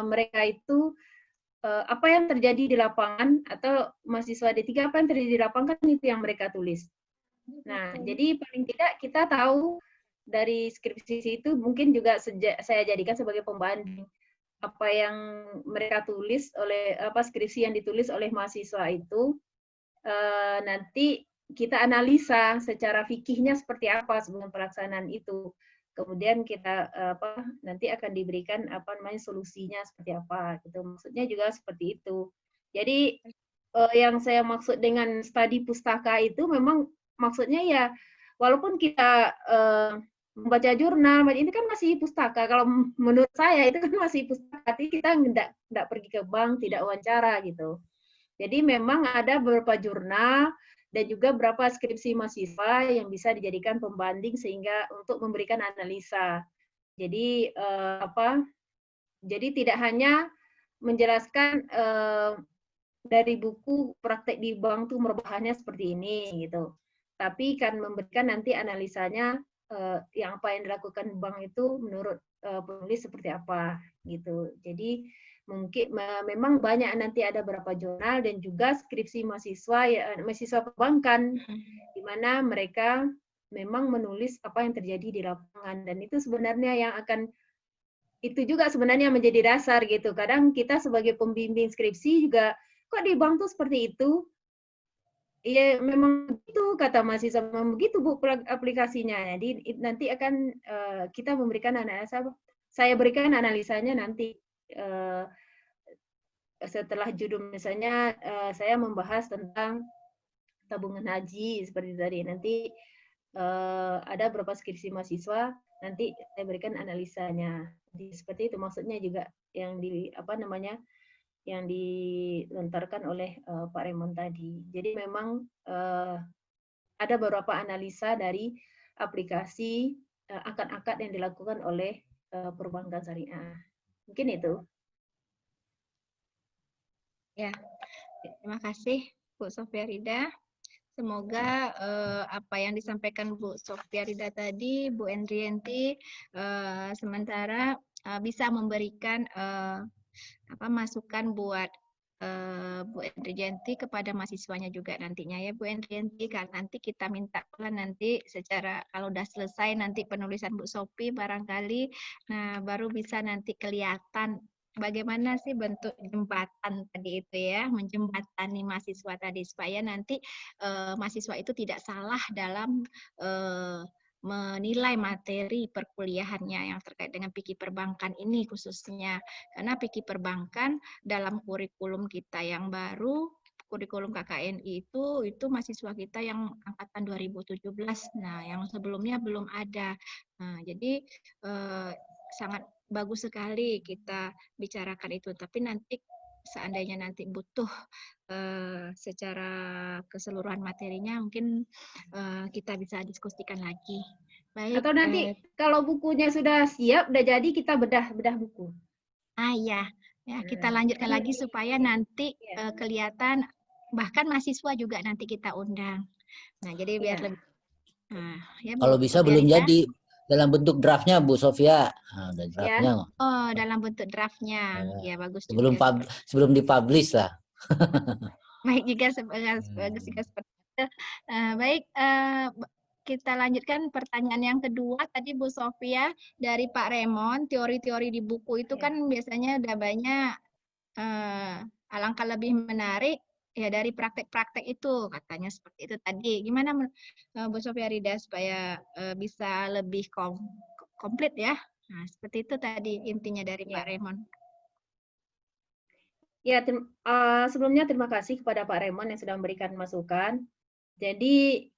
mereka itu apa yang terjadi di lapangan, atau mahasiswa D3 apa yang terjadi di lapangan kan itu yang mereka tulis. Nah, jadi paling tidak kita tahu dari skripsi itu mungkin juga saya jadikan sebagai pembanding apa yang mereka tulis oleh skripsi yang ditulis oleh mahasiswa itu, nanti kita analisa secara fikihnya seperti apa sebelum pelaksanaan itu. Kemudian kita nanti akan diberikan solusinya seperti apa gitu. Maksudnya juga seperti itu. Jadi yang saya maksud dengan studi pustaka itu memang maksudnya ya walaupun kita membaca jurnal, ini kan masih pustaka. Kalau menurut saya itu kan masih pustaka, tapi kita nggak pergi ke bank, tidak wawancara gitu. Jadi memang ada beberapa jurnal dan juga beberapa skripsi mahasiswa yang bisa dijadikan pembanding sehingga untuk memberikan analisa. Jadi Jadi tidak hanya menjelaskan dari buku praktek di bank tuh merubahannya seperti ini gitu, tapi kan memberikan nanti analisanya yang apa yang dilakukan bank itu menurut penulis seperti apa gitu. Jadi mungkin memang banyak nanti ada beberapa jurnal dan juga skripsi mahasiswa mahasiswa perbankan di mana mereka memang menulis apa yang terjadi di lapangan, dan itu sebenarnya yang akan itu juga sebenarnya menjadi dasar gitu. Kadang kita sebagai pembimbing skripsi juga kok di bank tuh seperti itu. Iya, memang begitu kata mahasiswa, memang begitu Bu aplikasinya. Jadi nanti akan kita memberikan analisa, saya berikan analisanya nanti setelah judul, misalnya saya membahas tentang tabungan haji seperti tadi. Nanti ada beberapa skripsi mahasiswa, nanti saya berikan analisanya. Jadi seperti itu maksudnya juga yang yang dilontarkan oleh Pak Raymond tadi. Jadi memang ada beberapa analisa dari aplikasi akad-akad yang dilakukan oleh perbankan syariah. Mungkin itu. Ya, terima kasih Bu Sophia Rida. Semoga apa yang disampaikan Bu Sophia Rida tadi, Bu Endrianti, sementara bisa memberikan masukan buat Bu Endrianti kepada mahasiswanya juga nantinya ya Bu Endrianti, karena nanti kita minta nanti secara kalau udah selesai nanti penulisan Bu Sophie barangkali, nah baru bisa nanti kelihatan bagaimana sih bentuk jembatan tadi itu ya, menjembatani mahasiswa tadi supaya nanti mahasiswa itu tidak salah dalam menilai materi perkuliahannya yang terkait dengan fikih perbankan ini khususnya, karena fikih perbankan dalam kurikulum kita yang baru, kurikulum KKNI itu mahasiswa kita yang angkatan 2017. Nah, yang sebelumnya belum ada. Nah, jadi sangat bagus sekali kita bicarakan itu, tapi nanti seandainya nanti butuh secara keseluruhan materinya, mungkin kita bisa diskusikan lagi. Baik. Atau nanti kalau bukunya sudah siap, udah jadi, kita bedah buku. Ya, kita lanjutkan lagi supaya nanti kelihatan, bahkan mahasiswa juga nanti kita undang. Nah, jadi biar lebih. Ya, kalau bisa belum jadi dalam bentuk draftnya, Bu Sofia. Ada draftnya. Oh, dalam bentuk draftnya. Ya, bagus sebelum juga. Sebelum dipublish lah. Baik juga, bagus juga seperti itu. Baik, kita lanjutkan pertanyaan yang kedua. Tadi Bu Sofia dari Pak Raymond, teori-teori di buku itu kan biasanya udah banyak. Alangkah lebih menarik ya dari praktek-praktek itu, katanya seperti itu tadi. Gimana Bu Sofia Rida supaya bisa lebih komplit ya? Nah, seperti itu tadi intinya dari Pak Raymond. Ya, sebelumnya terima kasih kepada Pak Raymond yang sudah memberikan masukan. Jadi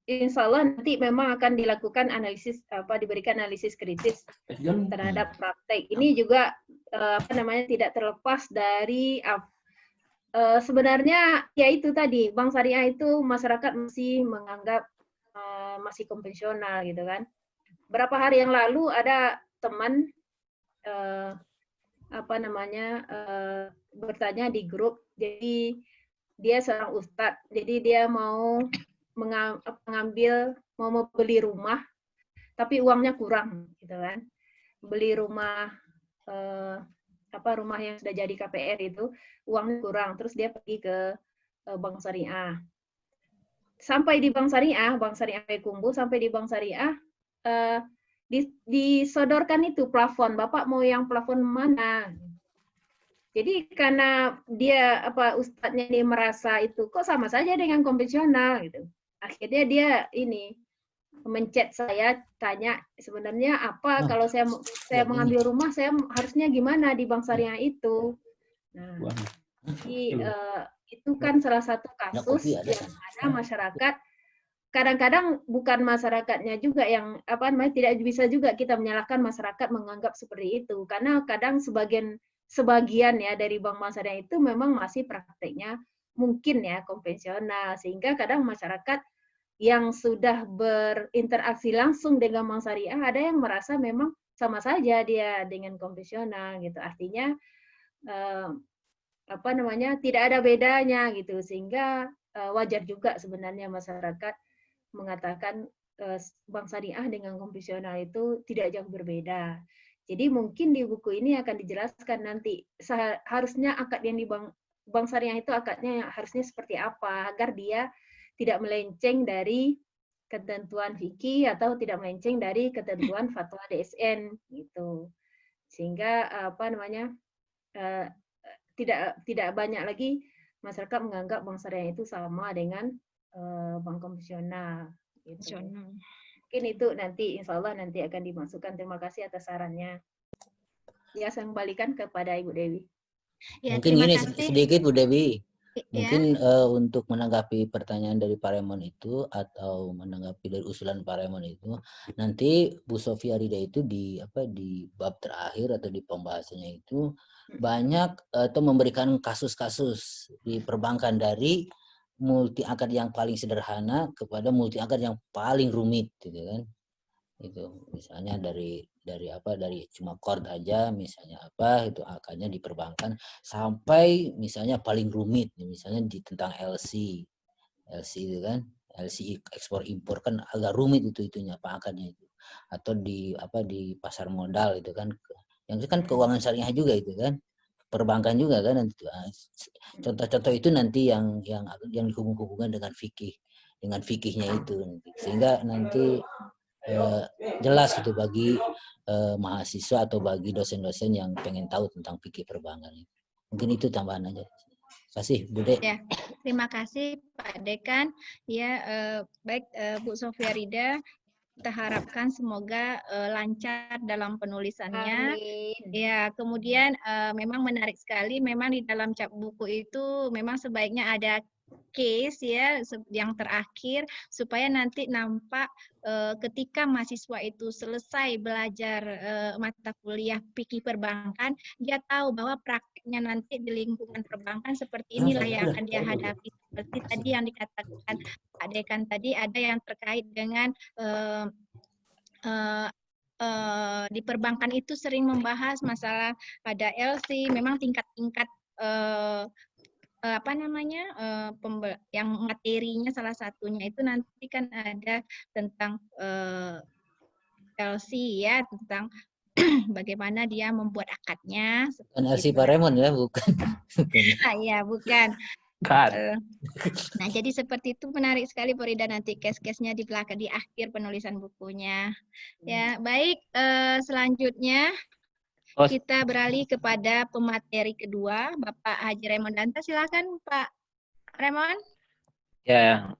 insya Allah nanti memang akan dilakukan analisis, diberikan analisis kritis terhadap praktek. Ini juga tidak terlepas dari sebenarnya ya itu tadi, Bank Syariah itu masyarakat masih menganggap masih konvensional gitu kan. Berapa hari yang lalu ada teman bertanya di grup, jadi dia seorang ustadz, jadi dia mau mau beli rumah, tapi uangnya kurang, gitu kan? Beli rumah rumah yang sudah jadi KPR itu uangnya kurang, terus dia pergi ke Bank Syariah. Sampai di Bank Syariah Kumbu, sampai di Bank Syariah disodorkan itu plafon, Bapak mau yang plafon mana? Jadi karena dia ustadznya ini merasa itu kok sama saja dengan konvensional gitu. Akhirnya dia ini mencet saya, tanya sebenarnya apa kalau saya mengambil rumah, saya harusnya gimana di Bank Syariah itu. Nah, itu kan salah satu kasus yang ada masyarakat, kadang-kadang bukan masyarakatnya juga yang tidak bisa juga kita menyalahkan masyarakat menganggap seperti itu, karena kadang sebagian ya dari Bank Syariah itu memang masih prakteknya mungkin ya konvensional, sehingga kadang masyarakat yang sudah berinteraksi langsung dengan Bank Syariah ada yang merasa memang sama saja dia dengan konvensional gitu. Artinya tidak ada bedanya gitu, sehingga wajar juga sebenarnya masyarakat mengatakan Bank Syariah dengan konvensional itu tidak jauh berbeda. Jadi mungkin di buku ini akan dijelaskan nanti harusnya akad yang di Bank Syariah itu akadnya harusnya seperti apa agar dia tidak melenceng dari ketentuan fikih atau tidak melenceng dari ketentuan fatwa DSN gitu. Sehingga tidak banyak lagi masyarakat menganggap Bank Syariah itu sama dengan bank konvensional gitu. Mungkin itu nanti insya Allah nanti akan dimasukkan. Terima kasih atas sarannya. Ya, saya kembalikan kepada Ibu Dewi. Ya, mungkin gini sedikit Bu Dewi. Mungkin untuk menanggapi pertanyaan dari Pak Raymond itu atau menanggapi dari usulan Pak Raymond itu, nanti Bu Sofia Rida itu di bab terakhir atau di pembahasannya itu banyak atau memberikan kasus-kasus di perbankan dari multi akad yang paling sederhana kepada multi akad yang paling rumit gitu kan. Itu misalnya dari cuma chord aja misalnya itu akadnya di perbankan sampai misalnya paling rumit misalnya tentang LC itu kan, LC ekspor impor kan agak rumit itunya akadnya itu, atau di pasar modal itu kan, yang itu kan keuangan syariah juga itu kan, perbankan juga kan. Contoh-contoh itu nanti yang dihubung-hubungkan dengan fikihnya itu nanti. Sehingga nanti jelas itu bagi mahasiswa atau bagi dosen-dosen yang pengen tahu tentang fikih perbankan. Mungkin itu tambahan aja. Terima kasih Bu De. Ya, terima kasih Pak Dekan. Ya, baik Bu Sofia Rida, kita harapkan semoga lancar dalam penulisannya. Amin. Ya, kemudian memang menarik sekali. Memang di dalam cap buku itu memang sebaiknya ada case ya yang terakhir supaya nanti nampak ketika mahasiswa itu selesai belajar mata kuliah fikih perbankan, dia tahu bahwa praktiknya nanti di lingkungan perbankan seperti inilah yang akan dia hadapi. Seperti tadi yang dikatakan Pak Dekan tadi, ada yang terkait dengan di perbankan itu sering membahas masalah ada LC, memang tingkat-tingkat apa namanya yang materinya salah satunya itu nanti kan ada tentang LC ya, tentang bagaimana dia membuat akadnya. Bukan LC Pak Raymond ya, bukan. Iya, bukan. Nah, jadi seperti itu menarik sekali Porida nanti case-case-nya di belakang di akhir penulisan bukunya. Ya, baik, selanjutnya kita beralih kepada pemateri kedua, Bapak Haji Raymond Danta. Silakan Pak Raymond. Ya,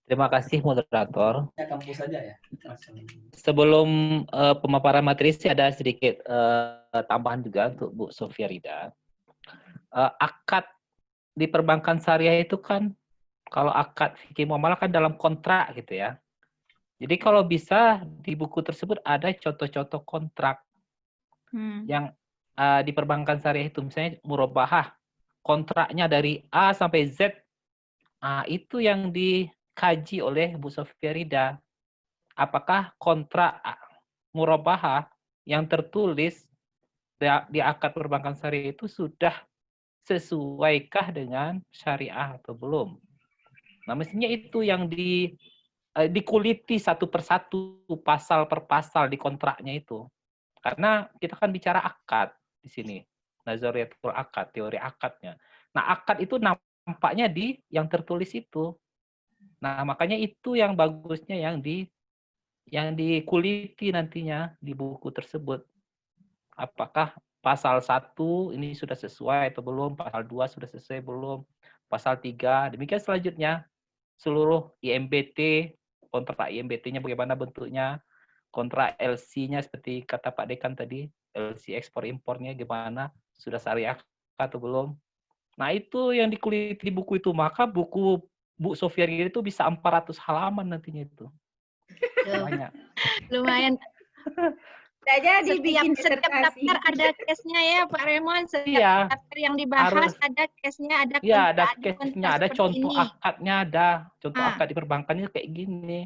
terima kasih moderator. Kampus saja ya. Sebelum pemaparan materi, ada sedikit tambahan juga untuk Bu Sofia Rida. Akad di perbankan syariah itu kan, kalau akad fikih muamalah kan dalam kontrak gitu ya. Jadi kalau bisa di buku tersebut ada contoh-contoh kontrak yang di perbankan syariah itu, misalnya murabahah, kontraknya dari A sampai Z, itu yang dikaji oleh Bu Sofia Rida. Apakah kontrak murabahah yang tertulis di akad perbankan syariah itu sudah sesuaikah dengan syariah atau belum? Nah, mestinya itu yang dikuliti satu persatu, pasal per pasal di kontraknya itu. Karena kita kan bicara akad di sini, nazariyatul akad, teori akadnya. Nah, akad itu nampaknya di yang tertulis itu. Nah, makanya itu yang bagusnya yang dikuliti nantinya di buku tersebut. Apakah pasal 1 ini sudah sesuai atau belum, pasal 2 sudah sesuai belum, pasal 3, demikian selanjutnya. Seluruh IMBT, kontrak IMBT-nya bagaimana bentuknya, kontrak LC-nya seperti kata Pak Dekan tadi, LC ekspor impornya gimana, sudah syariah atau belum. Nah, itu yang dikuliti di buku itu. Maka buku Bu Sofia Rida itu bisa 400 halaman nantinya itu. Banyak. Lumayan. Saja dibikin setiap daftar ada case-nya ya Pak Raymond. Setiap daftar yang dibahas ada case-nya, ada iya, ada case-nya, ada contoh akadnya, ada contoh akad di perbankannya kayak gini.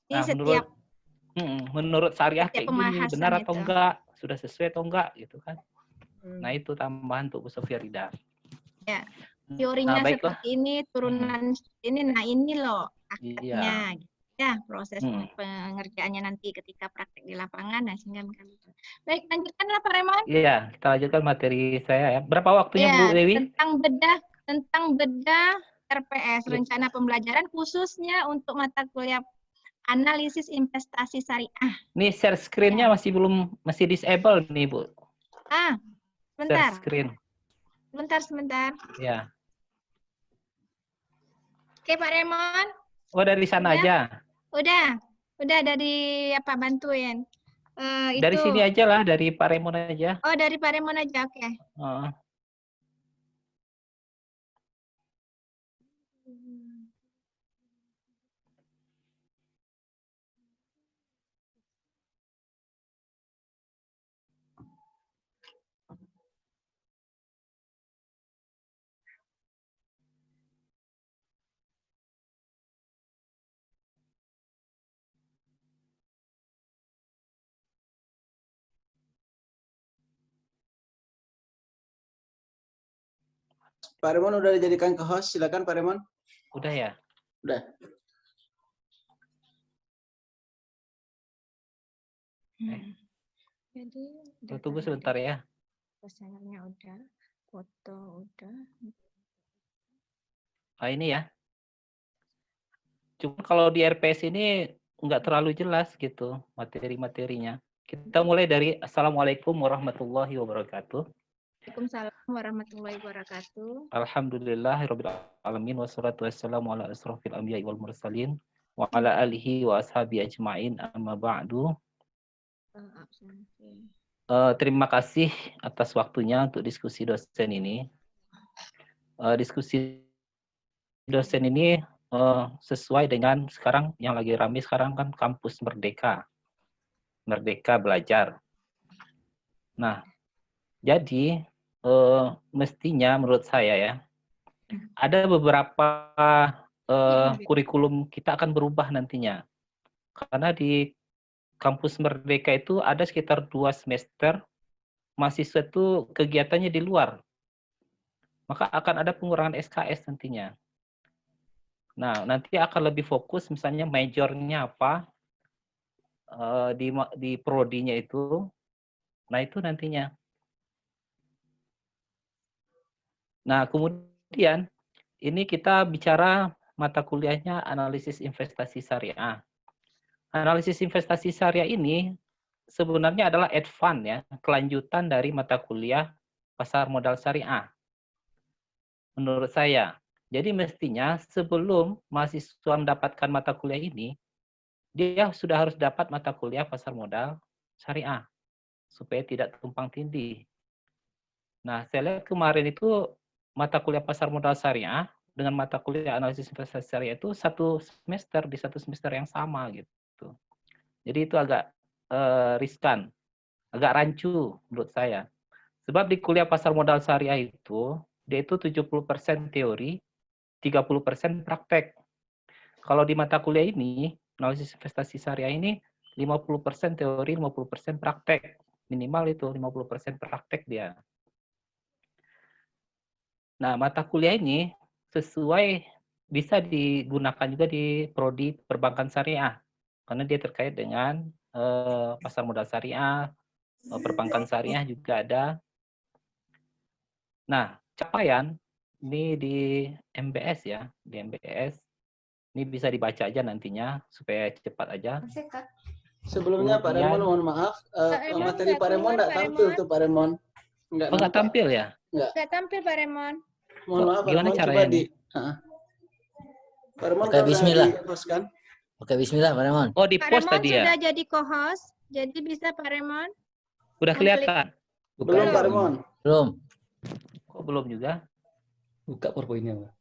Nah, menurut syariah kayak gini, benar atau enggak, sudah sesuai atau enggak gitu kan. Nah, itu tambahan untuk Bu Sofia Rida. Ya, teorinya seperti ini, turunan ini, nah ini loh akadnya. Ya, proses pengerjaannya nanti ketika praktek di lapangan. Nah, sehingga baik, lanjutkanlah Pak Raymond. Iya, kita lanjutkan materi saya ya. Berapa waktunya Bu Dewi? Tentang bedah RPS, rencana pembelajaran khususnya untuk mata kuliah analisis investasi syariah. Nih share screen-nya masih disable nih, Bu. Sebentar. Share screen. Sebentar. Ya. Oke, Pak Raymond. Oh, dari sana aja. Udah dari apa bantuin? Dari sini aja lah, dari Pak Raymond aja. Oh, dari Pak Raymond aja, oke. Pak Raymond udah dijadikan ke host, silakan Pak Raymond. Udah ya? Udah. Jadi tunggu sebentar ya. Pesannya udah, foto udah. Ini ya. Cuma kalau di RPS ini nggak terlalu jelas gitu materi-materinya. Kita mulai dari Assalamualaikum warahmatullahi wabarakatuh. Waalaikumsalam warahmatullahi wabarakatuh. Alhamdulillahirabbil alamin wassalatu wassalamu ala asrofil anbiya'i wal mursalin wa ala alihi wa ashabi ajmain amma ba'du. Terima kasih atas waktunya untuk diskusi dosen ini. Diskusi dosen ini sesuai dengan sekarang yang lagi ramai sekarang kan kampus Merdeka. Merdeka belajar. Nah, jadi mestinya menurut saya ya, ada beberapa kurikulum kita akan berubah nantinya. Karena di kampus Merdeka itu ada sekitar 2 semester mahasiswa itu kegiatannya di luar. Maka akan ada pengurangan SKS nantinya. Nah, nanti akan lebih fokus misalnya majornya apa, di prodinya itu. Nah, itu nantinya. Nah, kemudian ini kita bicara mata kuliahnya analisis investasi syariah. Analisis investasi syariah ini sebenarnya adalah advance ya, kelanjutan dari mata kuliah pasar modal syariah. Menurut saya. Jadi mestinya sebelum mahasiswa mendapatkan mata kuliah ini, dia sudah harus dapat mata kuliah pasar modal syariah supaya tidak tumpang tindih. Nah, saya lihat kemarin itu mata kuliah pasar modal syariah dengan mata kuliah analisis investasi syariah itu satu semester yang sama gitu. Jadi itu agak riskan, agak rancu menurut saya. Sebab di kuliah pasar modal syariah itu dia itu 70% teori, 30% praktek. Kalau di mata kuliah ini, analisis investasi syariah ini 50% teori, 50% praktek. Minimal itu 50% praktek dia. Nah, mata kuliah ini sesuai bisa digunakan juga di prodi perbankan syariah. Karena dia terkait dengan pasar modal syariah, perbankan syariah juga ada. Nah, capaian ini di MBS ya, di MBS. Ini bisa dibaca aja nantinya supaya cepat aja. Sebelumnya Pak Remon mohon maaf, materi Pak Remon nggak tampil tuh Pak Remon. Nggak tampil ya? Nggak tampil Pak Remon. Mohon maaf Pak Gimana Remon, caranya coba di. Pak Remon Oke, bismillah. Kan? Oke, bismillah Pak Remon. Oh, di Pak post Remon tadi ya? sudah jadi co-host, jadi bisa Pak Remon. Udah kelihatan? Belum Pak Remon. Belum. Kok belum juga? Buka PowerPoint-nya, Pak.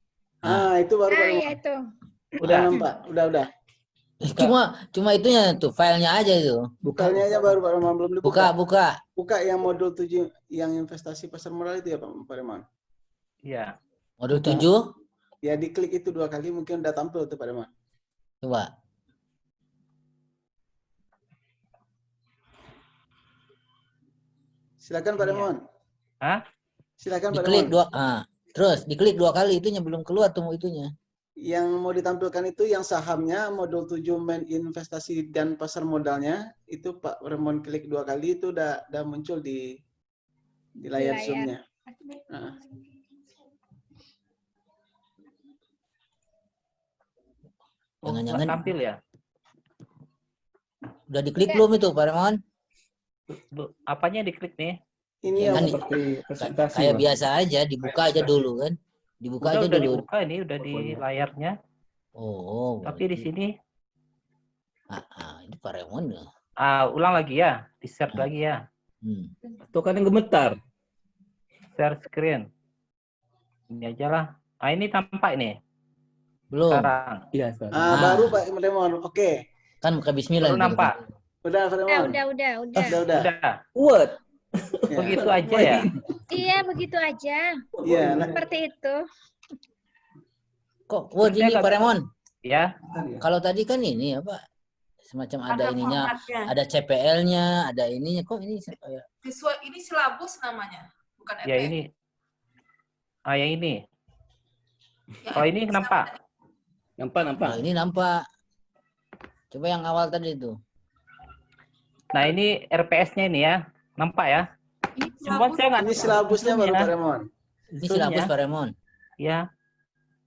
Itu baru Pak Remon. Iya itu. Udah. Nampak, udah. Cuma itunya tuh, filenya aja itu. Filenya aja baru Pak Remon, belum dibuka. Buka. Buka yang modul 7 yang investasi pasar modal itu ya Pak Remon. Iya. Modul 7? Ya diklik itu 2 kali mungkin udah tampil tuh Pak Remon. Coba. Silakan Pak Remon. Hah? Silakan Pak Diklik Remon. Terus diklik 2 kali, itunya belum keluar tuh itunya. Yang mau ditampilkan itu yang sahamnya modul 7 main investasi dan pasar modalnya itu Pak Remon klik 2 kali itu udah muncul di layar Zoom-nya. Jangan-jangan tampil ya? Udah diklik belum itu Pak Remon? Apanya diklik nih? Ini yang seperti presentasi. Kayak biasa aja, dibuka aja dulu kan. Dibuka aja udah dulu. Dibuka ini udah di layarnya. Oh. Tapi di sini. Ini Pak Remon ya. Ulang lagi ya, di share lagi ya. Atau kan yang gemetar. Share screen. Ini aja lah. Ini tampak ini. Belum. Sekarang. Iya, baru Pak Remon. Oke. Kan buka bismillah. Baru nampak. Udah Pak Remon. Udah. What? Begitu aja ya? Iya, begitu aja. Iya. Seperti itu. Kok Word ini Pak Remon? Ya. Kalau tadi kan ini apa? Semacam ada ininya, ada CPL-nya, ada ininya. Kok ini ini silabus namanya, bukan EP. Ya ini. Yang ini. Kalau ini nampak? Nampak. Nah, ini nampak. Coba yang awal tadi itu. Nah, ini RPS-nya ini ya. Nampak ya? Semua saya nggak. Ini silabusnya baru Pak Remon. Ini silabus Pak Remon. Ya.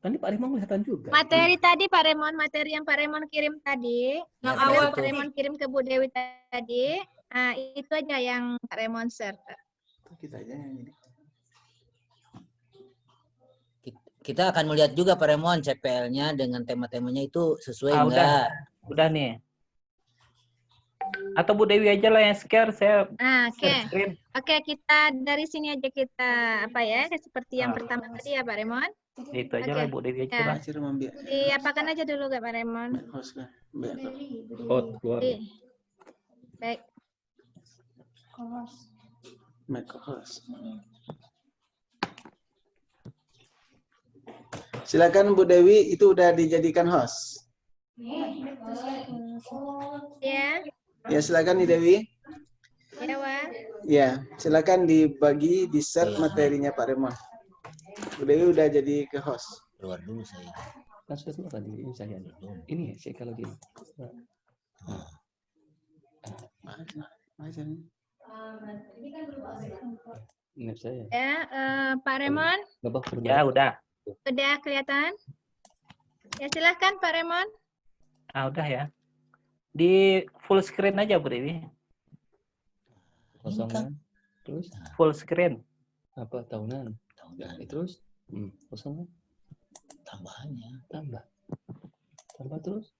Kan Pak Remon kelihatan juga. Materi tadi Pak Remon, materi yang Pak Remon kirim tadi, yang awal Pak Remon kirim ke Bu Dewi tadi, itu aja yang Pak Remon share. Kita aja yang ini. Kita akan melihat juga Pak Remon CPL-nya dengan tema-temanya itu sesuai enggak? Udah nih. Atau Bu Dewi aja lah yang share, saya Oke. share screen. Oke, kita dari sini aja kita apa ya? Seperti yang pertama tadi ya Pak Remon. Itu aja lah Bu Dewi aja Ya. lah. Diapakan aja dulu Kak Pak Remon. Keluar. Baik. Silakan Bu Dewi, itu udah dijadikan host. Ya. Ya, silakan Ibu Dewi. Ya, Wak. Ya, silakan dibagi, di-share materinya Pak Remon. Bu Dewi udah jadi ke host. Keluar dulu saya. Kan sudah keluar tadi ini saya. Ini saya kalau gini. Ini saya. Ya, Pak Remon. Ya, udah. Udah kelihatan? Ya, silahkan Pak Remon. Udah ya. Di full screen aja Bu Dewi. Kosongan. Terus full screen. Apa tahunan? Terus kosongan. Tambahannya. Tambah terus.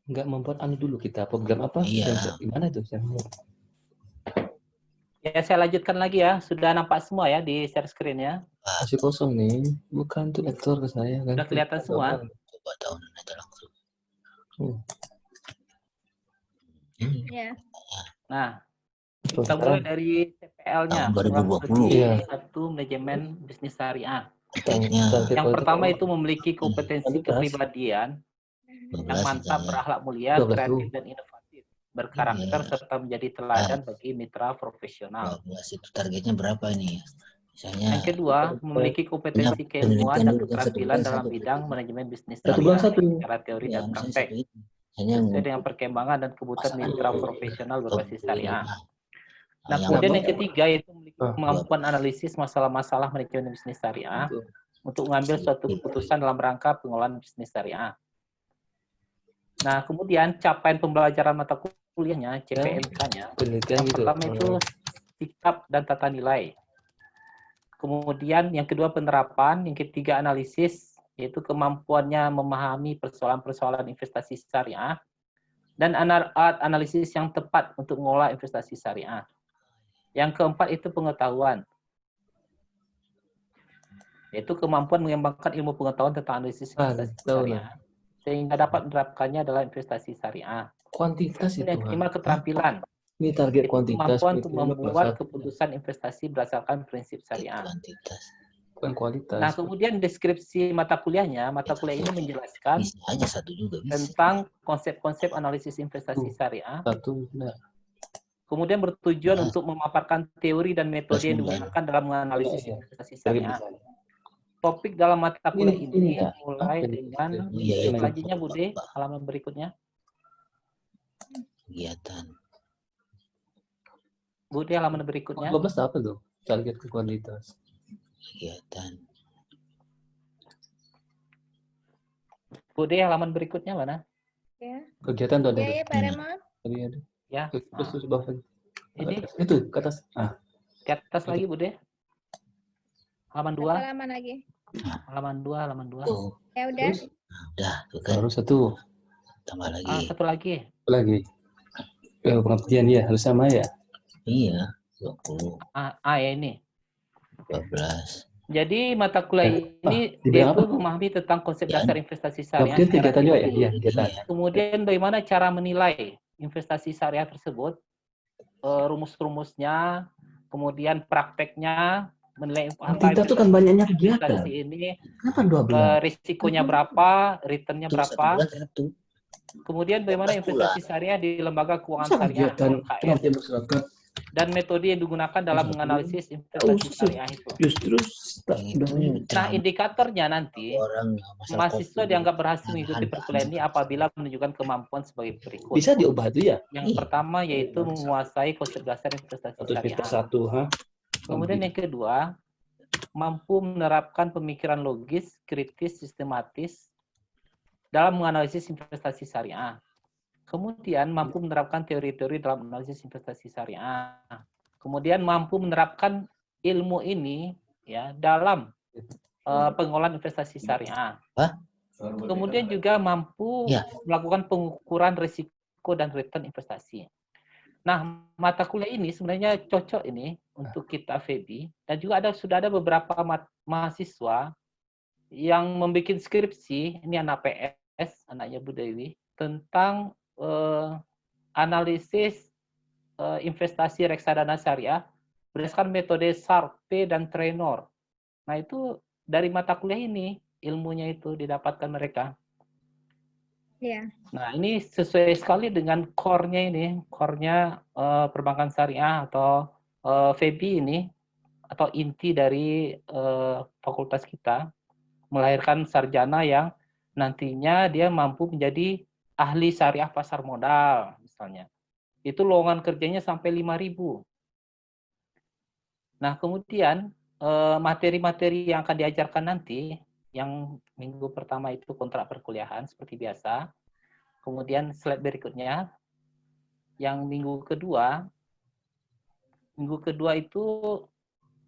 Enggak membuat dulu kita program apa? Iya. Gimana itu? Ya, saya lanjutkan lagi ya. Sudah nampak semua ya di share screen-nya. Masih kosong nih. Bukan tuh lektor ke saya. Sudah kelihatan semua. Coba tahunan aja langsung. Ya. Nah, kita mulai dari CPL-nya. Tahun 2020. Satu manajemen bisnis syariah. Teknya. Yang pertama itu memiliki kompetensi kepribadian yang mantap, berakhlak mulia, kreatif dan inovatif, berkarakter serta menjadi teladan bagi mitra profesional. 12 itu targetnya berapa ini? Misalnya. Yang kedua, memiliki kompetensi keilmuan dan keterampilan dalam bidang manajemen bisnis syariah secara teori dan praktek. Sesuai dengan perkembangan dan kebutuhan mitra profesional berbasis syariah. Nah, kemudian yang ketiga itu memiliki kemampuan analisis masalah-masalah manajemen bisnis syariah untuk mengambil suatu keputusan dalam rangka pengelolaan bisnis syariah. Nah, kemudian capaian pembelajaran mata kuliahnya, CPNK-nya, yang pertama itu sikap dan tata nilai. Kemudian yang kedua penerapan, yang ketiga analisis, yaitu kemampuannya memahami persoalan-persoalan investasi syariah, dan analisis yang tepat untuk mengolah investasi syariah. Yang keempat itu pengetahuan, yaitu kemampuan mengembangkan ilmu pengetahuan tentang analisis investasi syariah, sehingga dapat menerapkannya dalam investasi syariah. Kuantitas itu. Yang kelima keterampilan. Ini target kuantitas. Kemampuan untuk membuat keputusan investasi berdasarkan prinsip syariah. Bukan kualitas. Nah, kemudian deskripsi mata kuliahnya, mata kuliah ini menjelaskan tentang konsep-konsep analisis investasi syariah. Kemudian bertujuan untuk memaparkan teori dan metode yang digunakan dalam menganalisis investasi syariah. Topik dalam mata kuliah ini mulai dengan selanjutnya Bude, halaman berikutnya. Kegiatan. Bude, halaman berikutnya. 12 apa tuh? Target ke kualitas. Kegiatan. Bude, halaman berikutnya mana? Ya. Kegiatan tuh ada. Ya, Pak Remon. Tadi ada. Ya. Terus bawah lagi. Ini itu ke atas. Ke atas lagi Bude. Halaman 2. Halaman lagi. Halaman 2, halaman 2. Ya udah. Udah, tuh kan. Baru satu. Tambah lagi. Satu lagi. Lagi. Pengabdian ya, harus sama ya? Iya, 20. Ya ini. 12. Jadi mata kuliah ini dia itu memahami tentang konsep dasar investasi syariah. Kemudian bagaimana cara menilai investasi syariah tersebut, rumus-rumusnya, kemudian prakteknya, menilai kita tuh kan banyaknya kegiatan. Ini kenapa 12? risikonya berapa, returnnya berapa. Kemudian bagaimana investasi syariah di lembaga keuangan syariah dan metode yang digunakan dalam menganalisis investasi syariah itu. Nah, indikatornya nanti mahasiswa dianggap berhasil mengikuti perkuliahan ini apabila menunjukkan kemampuan sebagai berikut. Bisa diubah tuh ya? Yang pertama yaitu menguasai konsep dasar investasi syariah. Kemudian yang kedua, mampu menerapkan pemikiran logis, kritis, sistematis dalam menganalisis investasi syariah. Kemudian mampu menerapkan teori-teori dalam analisis investasi syariah. Kemudian mampu menerapkan ilmu ini ya dalam pengolahan investasi syariah. Kemudian juga mampu melakukan pengukuran risiko risiko dan return investasi. Nah, mata kuliah ini sebenarnya cocok ini untuk kita FEBI, dan juga sudah ada beberapa mahasiswa yang membuat skripsi, ini anak PS, anaknya Bu Dewi, tentang analisis investasi reksadana syariah berdasarkan metode SARP dan Trenor. Nah, itu dari mata kuliah ini ilmunya itu didapatkan mereka. Ya. Nah, ini sesuai sekali dengan core-nya ini, core-nya perbankan syariah atau FEBI ini, atau inti dari fakultas kita, melahirkan sarjana yang nantinya dia mampu menjadi ahli syariah pasar modal, misalnya. Itu lowongan kerjanya sampai 5.000. Nah, kemudian materi-materi yang akan diajarkan nanti, yang minggu pertama itu kontrak perkuliahan seperti biasa. Kemudian slide berikutnya, yang minggu kedua itu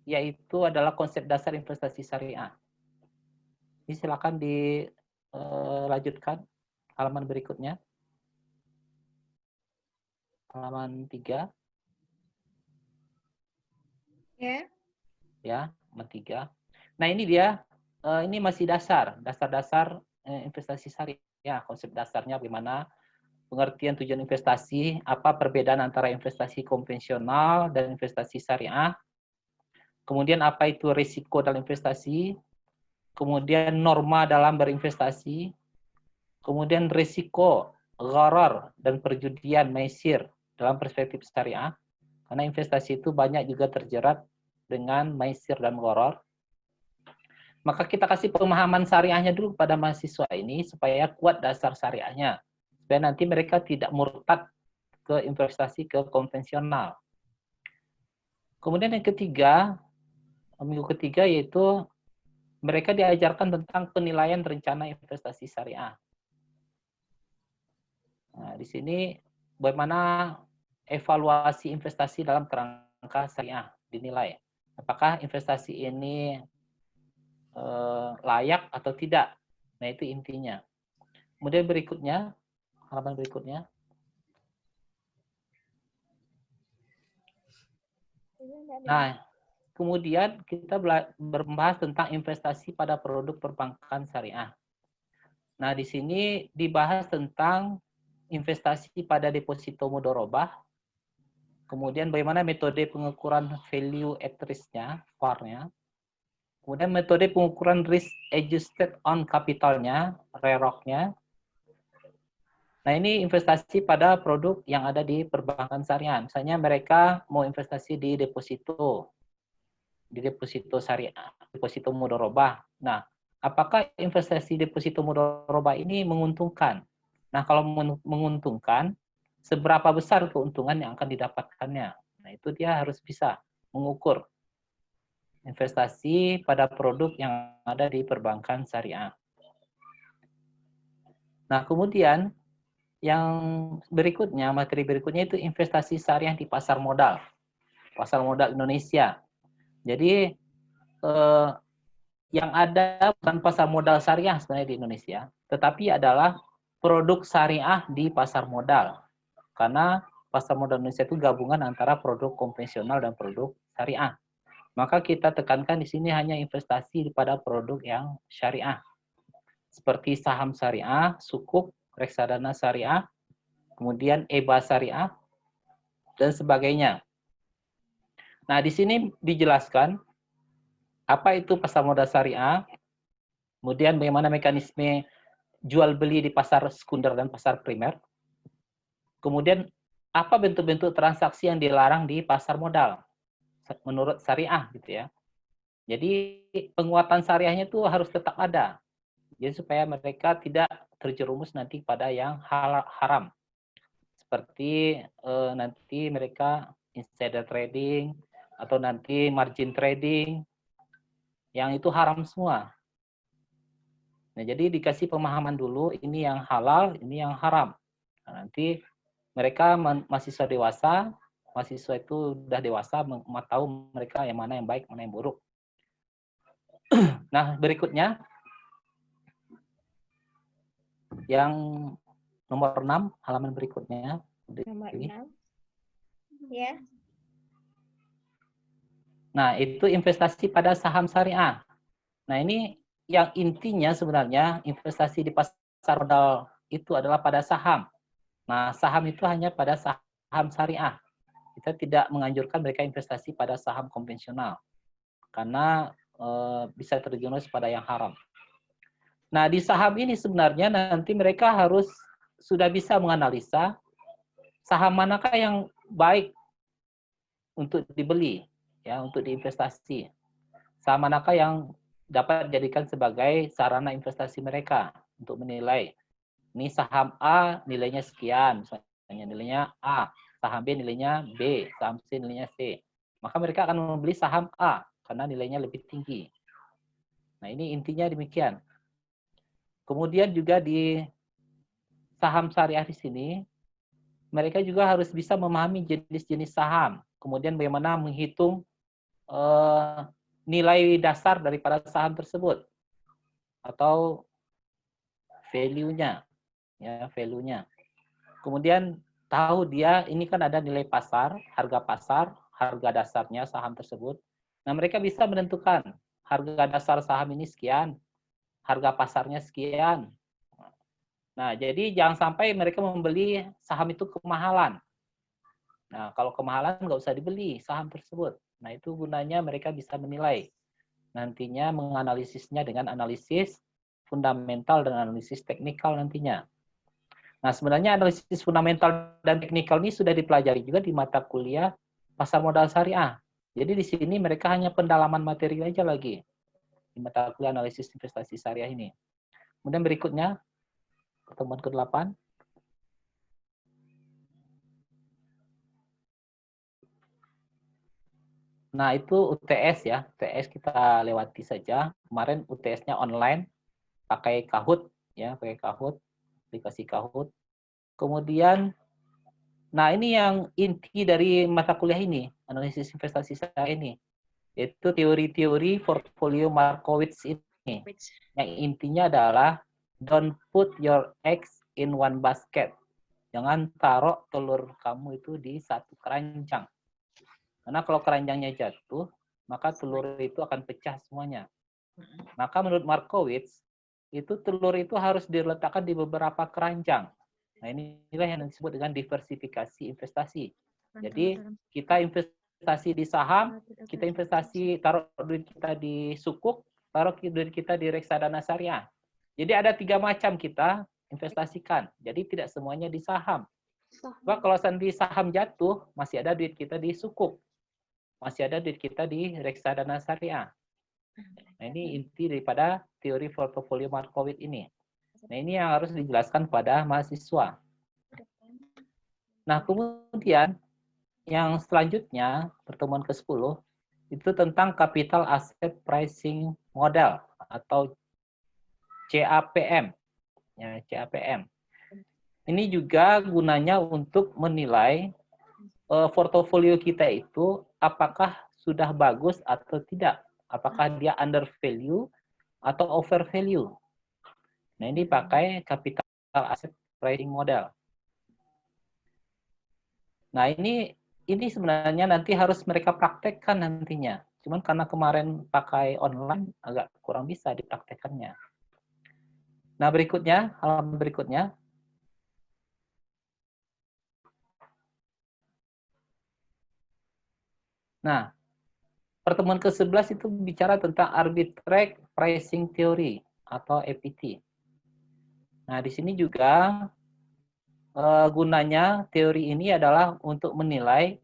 yaitu adalah konsep dasar investasi syariah. Ini silakan dilanjutkan halaman berikutnya. Halaman 3. Ya. Ya, halaman 3. Nah, ini dia, ini masih dasar investasi syariah, konsep dasarnya bagaimana, pengertian tujuan investasi, apa perbedaan antara investasi konvensional dan investasi syariah, kemudian apa itu risiko dalam investasi, kemudian norma dalam berinvestasi, kemudian risiko gharar dan perjudian maisir dalam perspektif syariah, karena investasi itu banyak juga terjerat dengan maisir dan gharar. Maka kita kasih pemahaman syariahnya dulu pada mahasiswa ini supaya kuat dasar syariahnya, supaya nanti mereka tidak murtad ke investasi ke konvensional. Kemudian yang ketiga, minggu ketiga, yaitu mereka diajarkan tentang penilaian rencana investasi syariah. Nah, di sini bagaimana evaluasi investasi dalam kerangka syariah dinilai. Apakah investasi ini layak atau tidak? Nah, itu intinya. Kemudian berikutnya, halaman berikutnya. Nah, kemudian kita membahas tentang investasi pada produk perbankan syariah. Nah, di sini dibahas tentang investasi pada deposito mudharabah, kemudian bagaimana metode pengukuran value at risk-nya, VAR-nya, kemudian metode pengukuran risk adjusted on capital-nya, REROC-nya. Nah, ini investasi pada produk yang ada di perbankan syariah. Misalnya mereka mau investasi di deposito syariah, deposito mudharabah. Nah, apakah investasi deposito mudharabah ini menguntungkan? Nah, kalau menguntungkan, seberapa besar keuntungan yang akan didapatkannya? Nah, itu dia harus bisa mengukur investasi pada produk yang ada di perbankan syariah. Nah, kemudian yang berikutnya, materi berikutnya itu investasi syariah di pasar modal Indonesia. Jadi yang ada bukan pasar modal syariah sebenarnya di Indonesia, tetapi adalah produk syariah di pasar modal. Karena pasar modal Indonesia itu gabungan antara produk konvensional dan produk syariah. Maka kita tekankan di sini hanya investasi pada produk yang syariah. Seperti saham syariah, sukuk, reksadana syariah, kemudian EBA syariah, dan sebagainya. Nah, di sini dijelaskan apa itu pasar modal syariah, kemudian bagaimana mekanisme jual beli di pasar sekunder dan pasar primer, kemudian apa bentuk-bentuk transaksi yang dilarang di pasar modal menurut syariah gitu ya. Jadi penguatan syariahnya itu harus tetap ada. Jadi supaya mereka tidak terjerumus nanti pada yang haram. Seperti nanti mereka insider trading atau nanti margin trading yang itu haram semua. Nah, jadi dikasih pemahaman dulu ini yang halal, ini yang haram. Nah, nanti mereka mahasiswa dewasa, mahasiswa itu sudah dewasa, tahu mereka yang mana yang baik, mana yang buruk. Nah, berikutnya yang nomor 6 halaman berikutnya. Nomor 6. Ya. Nah, itu investasi pada saham syariah. Nah, ini yang intinya sebenarnya investasi di pasar modal itu adalah pada saham. Nah, saham itu hanya pada saham syariah. Kita tidak menganjurkan mereka investasi pada saham konvensional karena bisa terjerumus pada yang haram. Nah, di saham ini sebenarnya nanti mereka harus sudah bisa menganalisa saham manakah yang baik untuk dibeli, ya, untuk diinvestasi. Saham manakah yang dapat dijadikan sebagai sarana investasi mereka untuk menilai. Ini saham A nilainya sekian, misalnya nilainya A, saham B nilainya B, saham C nilainya C. Maka mereka akan membeli saham A karena nilainya lebih tinggi. Nah, ini intinya demikian. Kemudian juga di saham syariah di sini, mereka juga harus bisa memahami jenis-jenis saham. Kemudian bagaimana menghitung nilai dasar daripada saham tersebut atau value-nya, ya, value-nya. Kemudian tahu dia ini kan ada nilai pasar, harga dasarnya saham tersebut. Nah, mereka bisa menentukan harga dasar saham ini sekian, harga pasarnya sekian. Nah, jadi jangan sampai mereka membeli saham itu kemahalan. Nah, kalau kemahalan nggak usah dibeli saham tersebut. Nah, itu gunanya mereka bisa menilai. Nantinya menganalisisnya dengan analisis fundamental dan analisis teknikal nantinya. Nah, sebenarnya analisis fundamental dan teknikal ini sudah dipelajari juga di mata kuliah pasar modal syariah. Jadi di sini mereka hanya pendalaman materi aja lagi di mata kuliah analisis investasi syariah ini. Kemudian berikutnya, pertemuan ke-8. Nah, itu UTS ya. UTS kita lewati saja. Kemarin UTS-nya online, pakai Kahoot, ya, pakai Kahoot, aplikasi Kahoot. Kemudian, nah ini yang inti dari mata kuliah ini, analisis investasi saya ini, yaitu teori-teori portfolio Markowitz ini. Yang intinya adalah, don't put your eggs in one basket. Jangan taruh telur kamu itu di satu keranjang. Karena kalau keranjangnya jatuh, maka telur itu akan pecah semuanya. Maka menurut Markowitz, itu telur itu harus diletakkan di beberapa keranjang. Nah, inilah yang disebut dengan diversifikasi investasi. Jadi, kita investasi di saham, kita investasi, taruh duit kita di sukuk, taruh duit kita di reksadana syariah. Jadi, ada 3 macam kita investasikan. Jadi, tidak semuanya di saham. Sebab kalau di saham jatuh, masih ada duit kita di sukuk. Masih ada duit kita di reksadana syariah. Nah, ini inti daripada teori portofolio Markowitz ini. Nah, ini yang harus dijelaskan pada mahasiswa. Nah, kemudian yang selanjutnya, pertemuan ke-10, itu tentang Capital Asset Pricing Model atau CAPM. Ya, CAPM. Ini juga gunanya untuk menilai portofolio kita itu apakah sudah bagus atau tidak. Apakah dia under value atau over value. Nah, ini pakai Capital Asset Pricing Model. Nah, ini sebenarnya nanti harus mereka praktekkan nantinya. Cuman karena kemarin pakai online, agak kurang bisa dipraktekkannya. Nah, berikutnya, halaman berikutnya. Nah, pertemuan ke-11 itu bicara tentang Arbitrage Pricing Theory atau APT. Nah, di sini juga gunanya teori ini adalah untuk menilai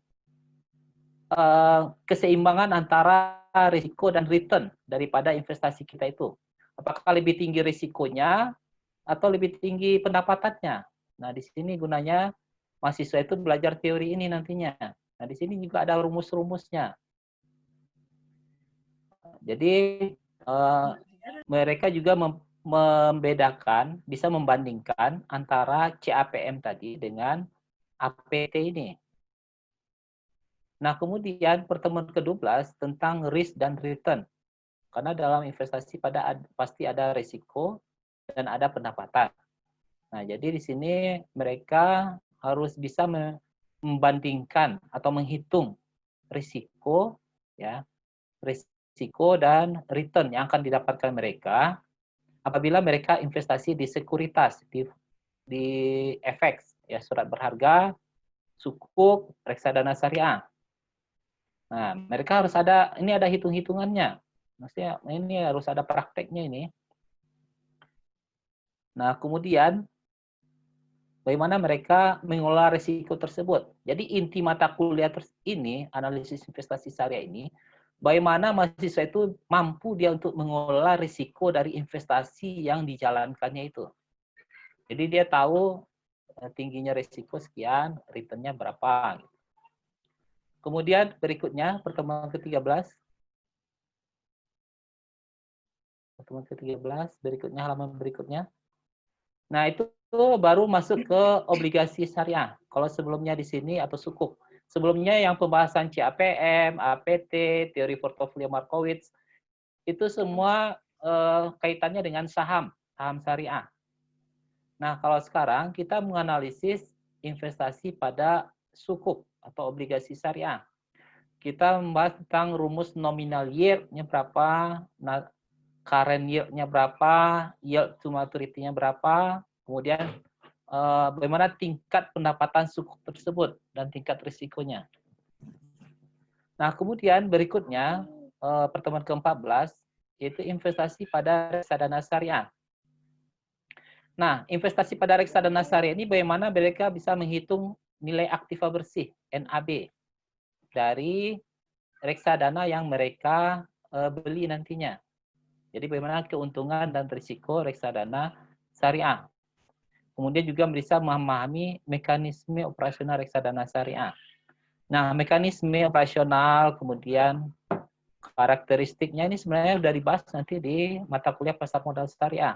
keseimbangan antara risiko dan return daripada investasi kita itu. Apakah lebih tinggi risikonya atau lebih tinggi pendapatannya. Nah, di sini gunanya mahasiswa itu belajar teori ini nantinya. Nah, di sini juga ada rumus-rumusnya. Jadi mereka juga membedakan, bisa membandingkan antara CAPM tadi dengan APT ini. Nah, kemudian pertemuan ke-12 tentang risk dan return. Karena dalam investasi pasti ada risiko dan ada pendapatan. Nah, jadi di sini mereka harus bisa membandingkan atau menghitung risiko, ya, risiko dan return yang akan didapatkan mereka apabila mereka investasi di sekuritas, di FX, ya, surat berharga, sukuk, reksadana syariah. Nah, mereka harus ada, ini ada hitung-hitungannya. Maksudnya ini harus ada prakteknya ini. Nah, kemudian bagaimana mereka mengelola risiko tersebut. Jadi inti mata kuliah ini, analisis investasi syariah ini, bagaimana mahasiswa itu mampu dia untuk mengelola risiko dari investasi yang dijalankannya itu. Jadi dia tahu tingginya risiko sekian, returnnya berapa. Kemudian berikutnya, pertemuan ke-13. Pertemuan ke-13, berikutnya halaman berikutnya. Nah, itu baru masuk ke obligasi syariah. Kalau sebelumnya di sini atau sukuk. Sebelumnya yang pembahasan CAPM, APT, teori portofolio Markowitz, itu semua kaitannya dengan saham syariah. Nah, kalau sekarang kita menganalisis investasi pada sukuk atau obligasi syariah. Kita membahas tentang rumus nominal yield-nya berapa, current yield-nya berapa, yield to maturity-nya berapa, kemudian bagaimana tingkat pendapatan sukuk tersebut dan tingkat risikonya. Nah, kemudian berikutnya pertemuan ke-14 yaitu investasi pada reksadana syariah. Nah, investasi pada reksadana syariah ini bagaimana mereka bisa menghitung nilai aktiva bersih NAB dari reksadana yang mereka beli nantinya. Jadi bagaimana keuntungan dan risiko reksadana syariah. Kemudian juga bisa memahami mekanisme operasional reksadana syariah. Nah, mekanisme operasional, kemudian karakteristiknya ini sebenarnya sudah dibahas nanti di mata kuliah pasar modal syariah.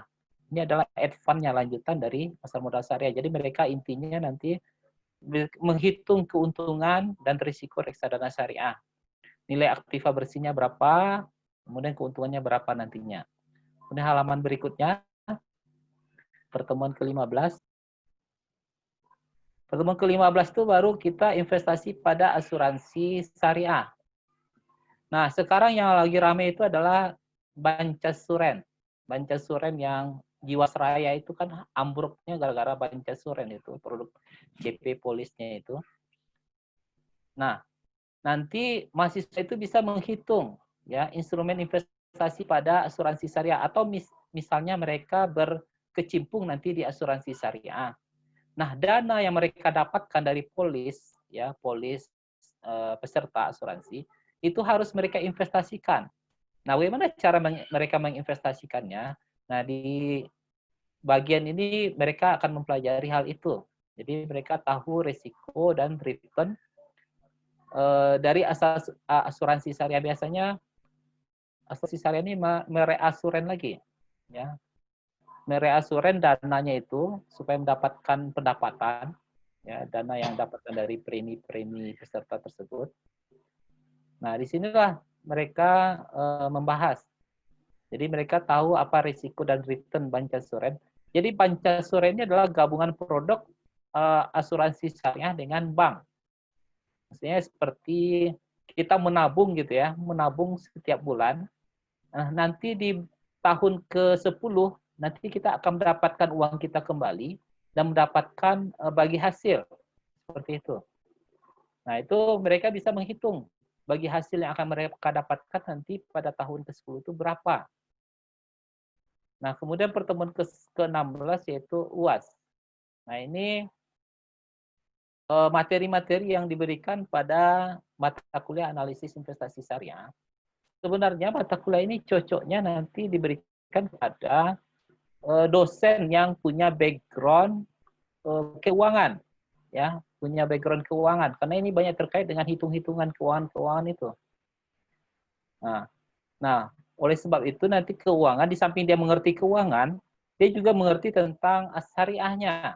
Ini adalah advance-nya lanjutan dari pasar modal syariah. Jadi mereka intinya nanti menghitung keuntungan dan risiko reksadana syariah. Nilai aktiva bersihnya berapa, kemudian keuntungannya berapa nantinya. Kemudian halaman berikutnya, pertemuan ke-15. Pertemuan ke-15 itu baru kita investasi pada asuransi syariah. Nah, sekarang yang lagi ramai itu adalah Bancasuren. Bancasuren yang Jiwasraya itu kan ambruknya gara-gara Bancasuren itu, produk JP Polisnya itu. Nah, nanti mahasiswa itu bisa menghitung ya instrumen investasi pada asuransi syariah atau misalnya mereka berkecimpung nanti di asuransi syariah. Nah, dana yang mereka dapatkan dari polis ya, polis peserta asuransi itu harus mereka investasikan. Nah, bagaimana cara mereka menginvestasikannya? Nah, di bagian ini mereka akan mempelajari hal itu. Jadi mereka tahu risiko dan return dari asas asuransi syariah. Biasanya asuransi syariah ini mereasuren lagi, ya, mereasuren dananya itu supaya mendapatkan pendapatan, ya, dana yang dapatkan dari premi-premi peserta tersebut. Nah, disinilah mereka membahas. Jadi mereka tahu apa risiko dan return Bancasuren. Jadi Bancasuren ini adalah gabungan produk asuransi syariah dengan bank. Maksudnya seperti kita menabung gitu ya, menabung setiap bulan. Nah, nanti di tahun ke-10, nanti kita akan mendapatkan uang kita kembali dan mendapatkan bagi hasil. Seperti itu. Nah, itu mereka bisa menghitung bagi hasil yang akan mereka dapatkan nanti pada tahun ke-10 itu berapa. Nah, kemudian pertemuan ke-16 yaitu UAS. Nah, ini materi-materi yang diberikan pada mata kuliah analisis investasi syariah. Sebenarnya mata kuliah ini cocoknya nanti diberikan kepada dosen yang punya background keuangan, ya, punya background keuangan, karena ini banyak terkait dengan hitung-hitungan keuangan itu. Nah, oleh sebab itu nanti keuangan, di samping dia mengerti keuangan, dia juga mengerti tentang syariahnya.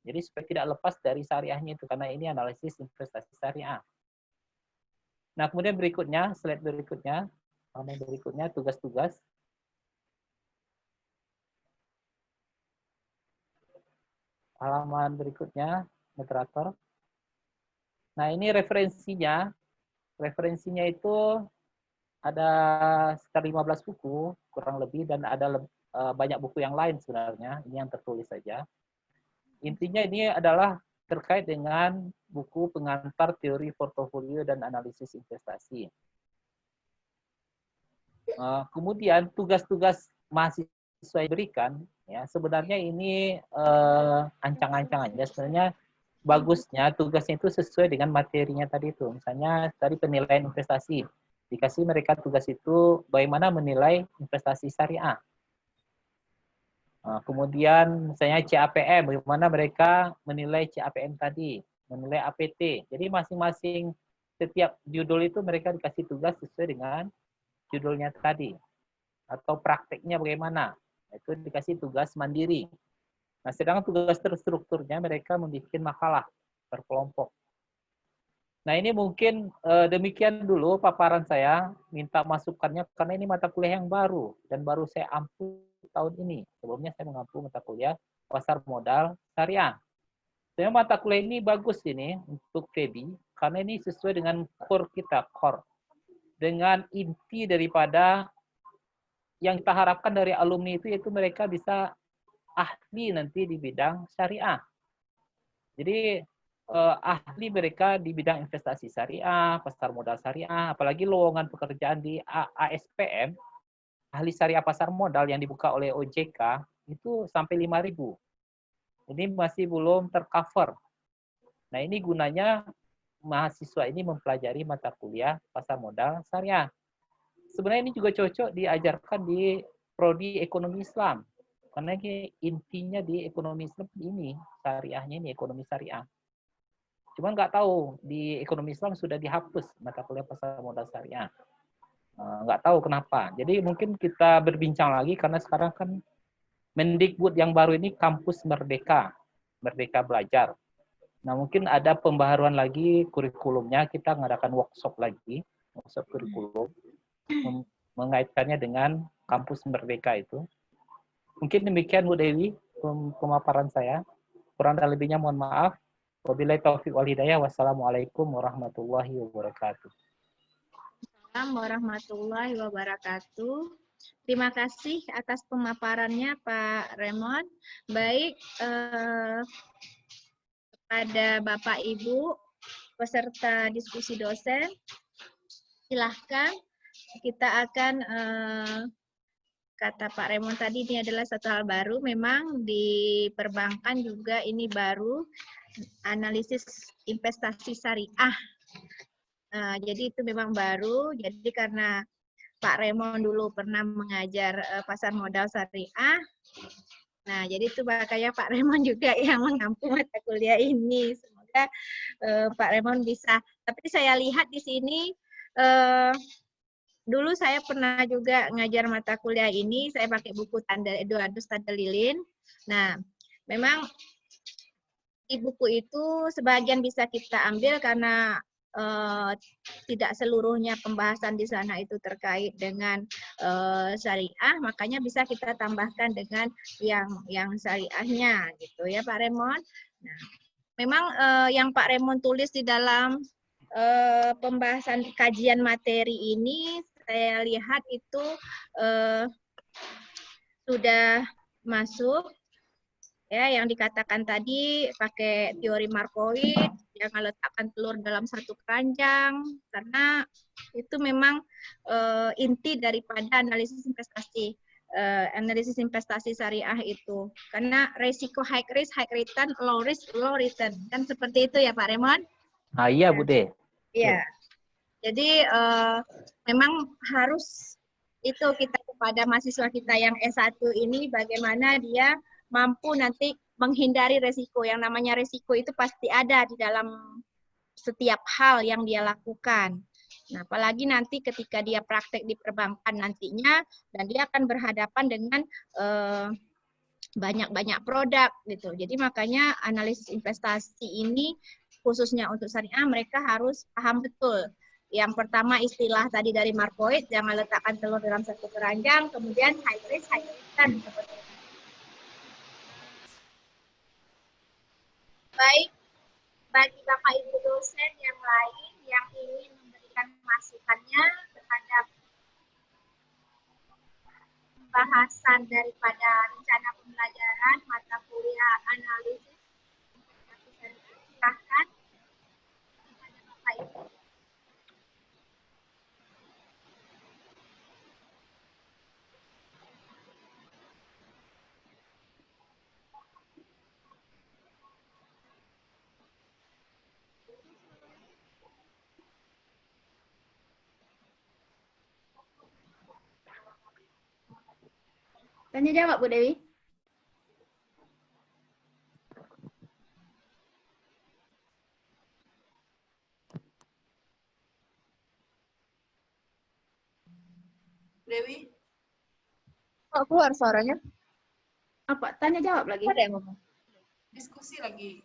Jadi supaya tidak lepas dari syariahnya itu, karena ini analisis investasi syariah. Nah, kemudian berikutnya, slide berikutnya, tugas-tugas. halaman berikutnya, moderator. Nah, ini referensinya. Referensinya itu ada sekitar 15 buku, kurang lebih, dan ada banyak buku yang lain sebenarnya. Ini yang tertulis saja. Intinya ini adalah terkait dengan buku pengantar teori portofolio dan analisis investasi. Kemudian tugas-tugas mahasiswa yang diberikan, ya sebenarnya ini ancang-ancang aja. Sebenarnya bagusnya tugasnya itu sesuai dengan materinya tadi itu. Misalnya tadi penilaian investasi, dikasih mereka tugas itu bagaimana menilai investasi syariah. Kemudian misalnya CAPM, bagaimana mereka menilai CAPM tadi, menilai APT. Jadi masing-masing setiap judul itu mereka dikasih tugas sesuai dengan judulnya tadi. Atau prakteknya bagaimana, itu dikasih tugas mandiri. Nah, sedangkan tugas terstrukturnya mereka membuat makalah berkelompok. Nah, ini mungkin demikian dulu paparan saya, minta masukannya karena ini mata kuliah yang baru dan baru saya ampu tahun ini. Sebelumnya saya mengampu mata kuliah pasar modal syariah. Sebenarnya mata kuliah ini bagus ini untuk Feby karena ini sesuai dengan core kita, dengan inti daripada yang kita harapkan dari alumni itu, yaitu mereka bisa ahli nanti di bidang syariah. Jadi ahli mereka di bidang investasi syariah, pasar modal syariah, apalagi lowongan pekerjaan di ASPM, ahli syariah pasar modal yang dibuka oleh OJK, itu sampai 5.000. Ini masih belum tercover. Nah, ini gunanya mahasiswa ini mempelajari mata kuliah pasar modal syariah. Sebenarnya ini juga cocok diajarkan di prodi ekonomi Islam. Karena intinya di ekonomi Islam ini, syariahnya ini ekonomi syariah. Cuman nggak tahu, di ekonomi Islam sudah dihapus mata kuliah pasar modal syariah. Nggak tahu kenapa. Jadi mungkin kita berbincang lagi, karena sekarang kan Mendikbud yang baru ini kampus Merdeka, Merdeka Belajar. Nah, mungkin ada pembaharuan lagi kurikulumnya, kita mengadakan workshop lagi, workshop kurikulum, mengaitkannya dengan kampus Merdeka itu. Mungkin demikian Bu Dewi pemaparan saya. Kurang dan lebihnya mohon maaf. Wabillahi taufiq wal hidayah. Wassalamualaikum warahmatullahi wabarakatuh. Assalamualaikum warahmatullahi wabarakatuh. Terima kasih atas pemaparannya Pak Raymond. Baik, kepada Bapak Ibu peserta diskusi dosen, silahkan kita akan kata Pak Raymond tadi, ini adalah satu hal baru. Memang di perbankan juga ini baru, analisis investasi syariah. Jadi itu memang baru. Jadi karena Pak Raymond dulu pernah mengajar pasar modal syariah, nah jadi itu makanya Pak Raymond juga yang mengampu mata kuliah ini. Semoga Pak Raymond bisa. Tapi saya lihat di sini, dulu saya pernah juga ngajar mata kuliah ini, saya pakai buku Eduardus Tadelilin. Nah, memang di buku itu sebagian bisa kita ambil karena tidak seluruhnya pembahasan di sana itu terkait dengan syariah, makanya bisa kita tambahkan dengan yang syariahnya, gitu ya Pak Raymond. Nah, memang yang Pak Raymond tulis di dalam pembahasan kajian materi ini, saya lihat itu sudah masuk. Ya, yang dikatakan tadi pakai teori Markowitz, jangan letakkan telur dalam satu keranjang, karena itu memang inti daripada analisis investasi syariah itu. Karena resiko high risk, high return, low risk, low return. Kan seperti itu ya Pak Raymond? Iya Bu De. Iya. Jadi memang harus itu kita kepada mahasiswa kita yang S1 ini, bagaimana dia mampu nanti menghindari resiko. Yang namanya resiko itu pasti ada di dalam setiap hal yang dia lakukan. Nah, apalagi nanti ketika dia praktek di perbankan nantinya, dan dia akan berhadapan dengan banyak-banyak produk gitu. Jadi makanya analisis investasi ini khususnya untuk syariah mereka harus paham betul. Yang pertama istilah tadi dari Markowitz, jangan letakkan telur dalam satu keranjang, kemudian high risk, high return. Baik, bagi Bapak Ibu dosen yang lain yang ingin memberikan masukannya terhadap pembahasan daripada rencana pembelajaran mata kuliah analisis, silahkan kepada Bapak Ibu. Tanya jawab Bu Dewi. Dewi, Kok keluar suaranya? Apa? Tanya jawab lagi. Ada yang ngomong. diskusi lagi.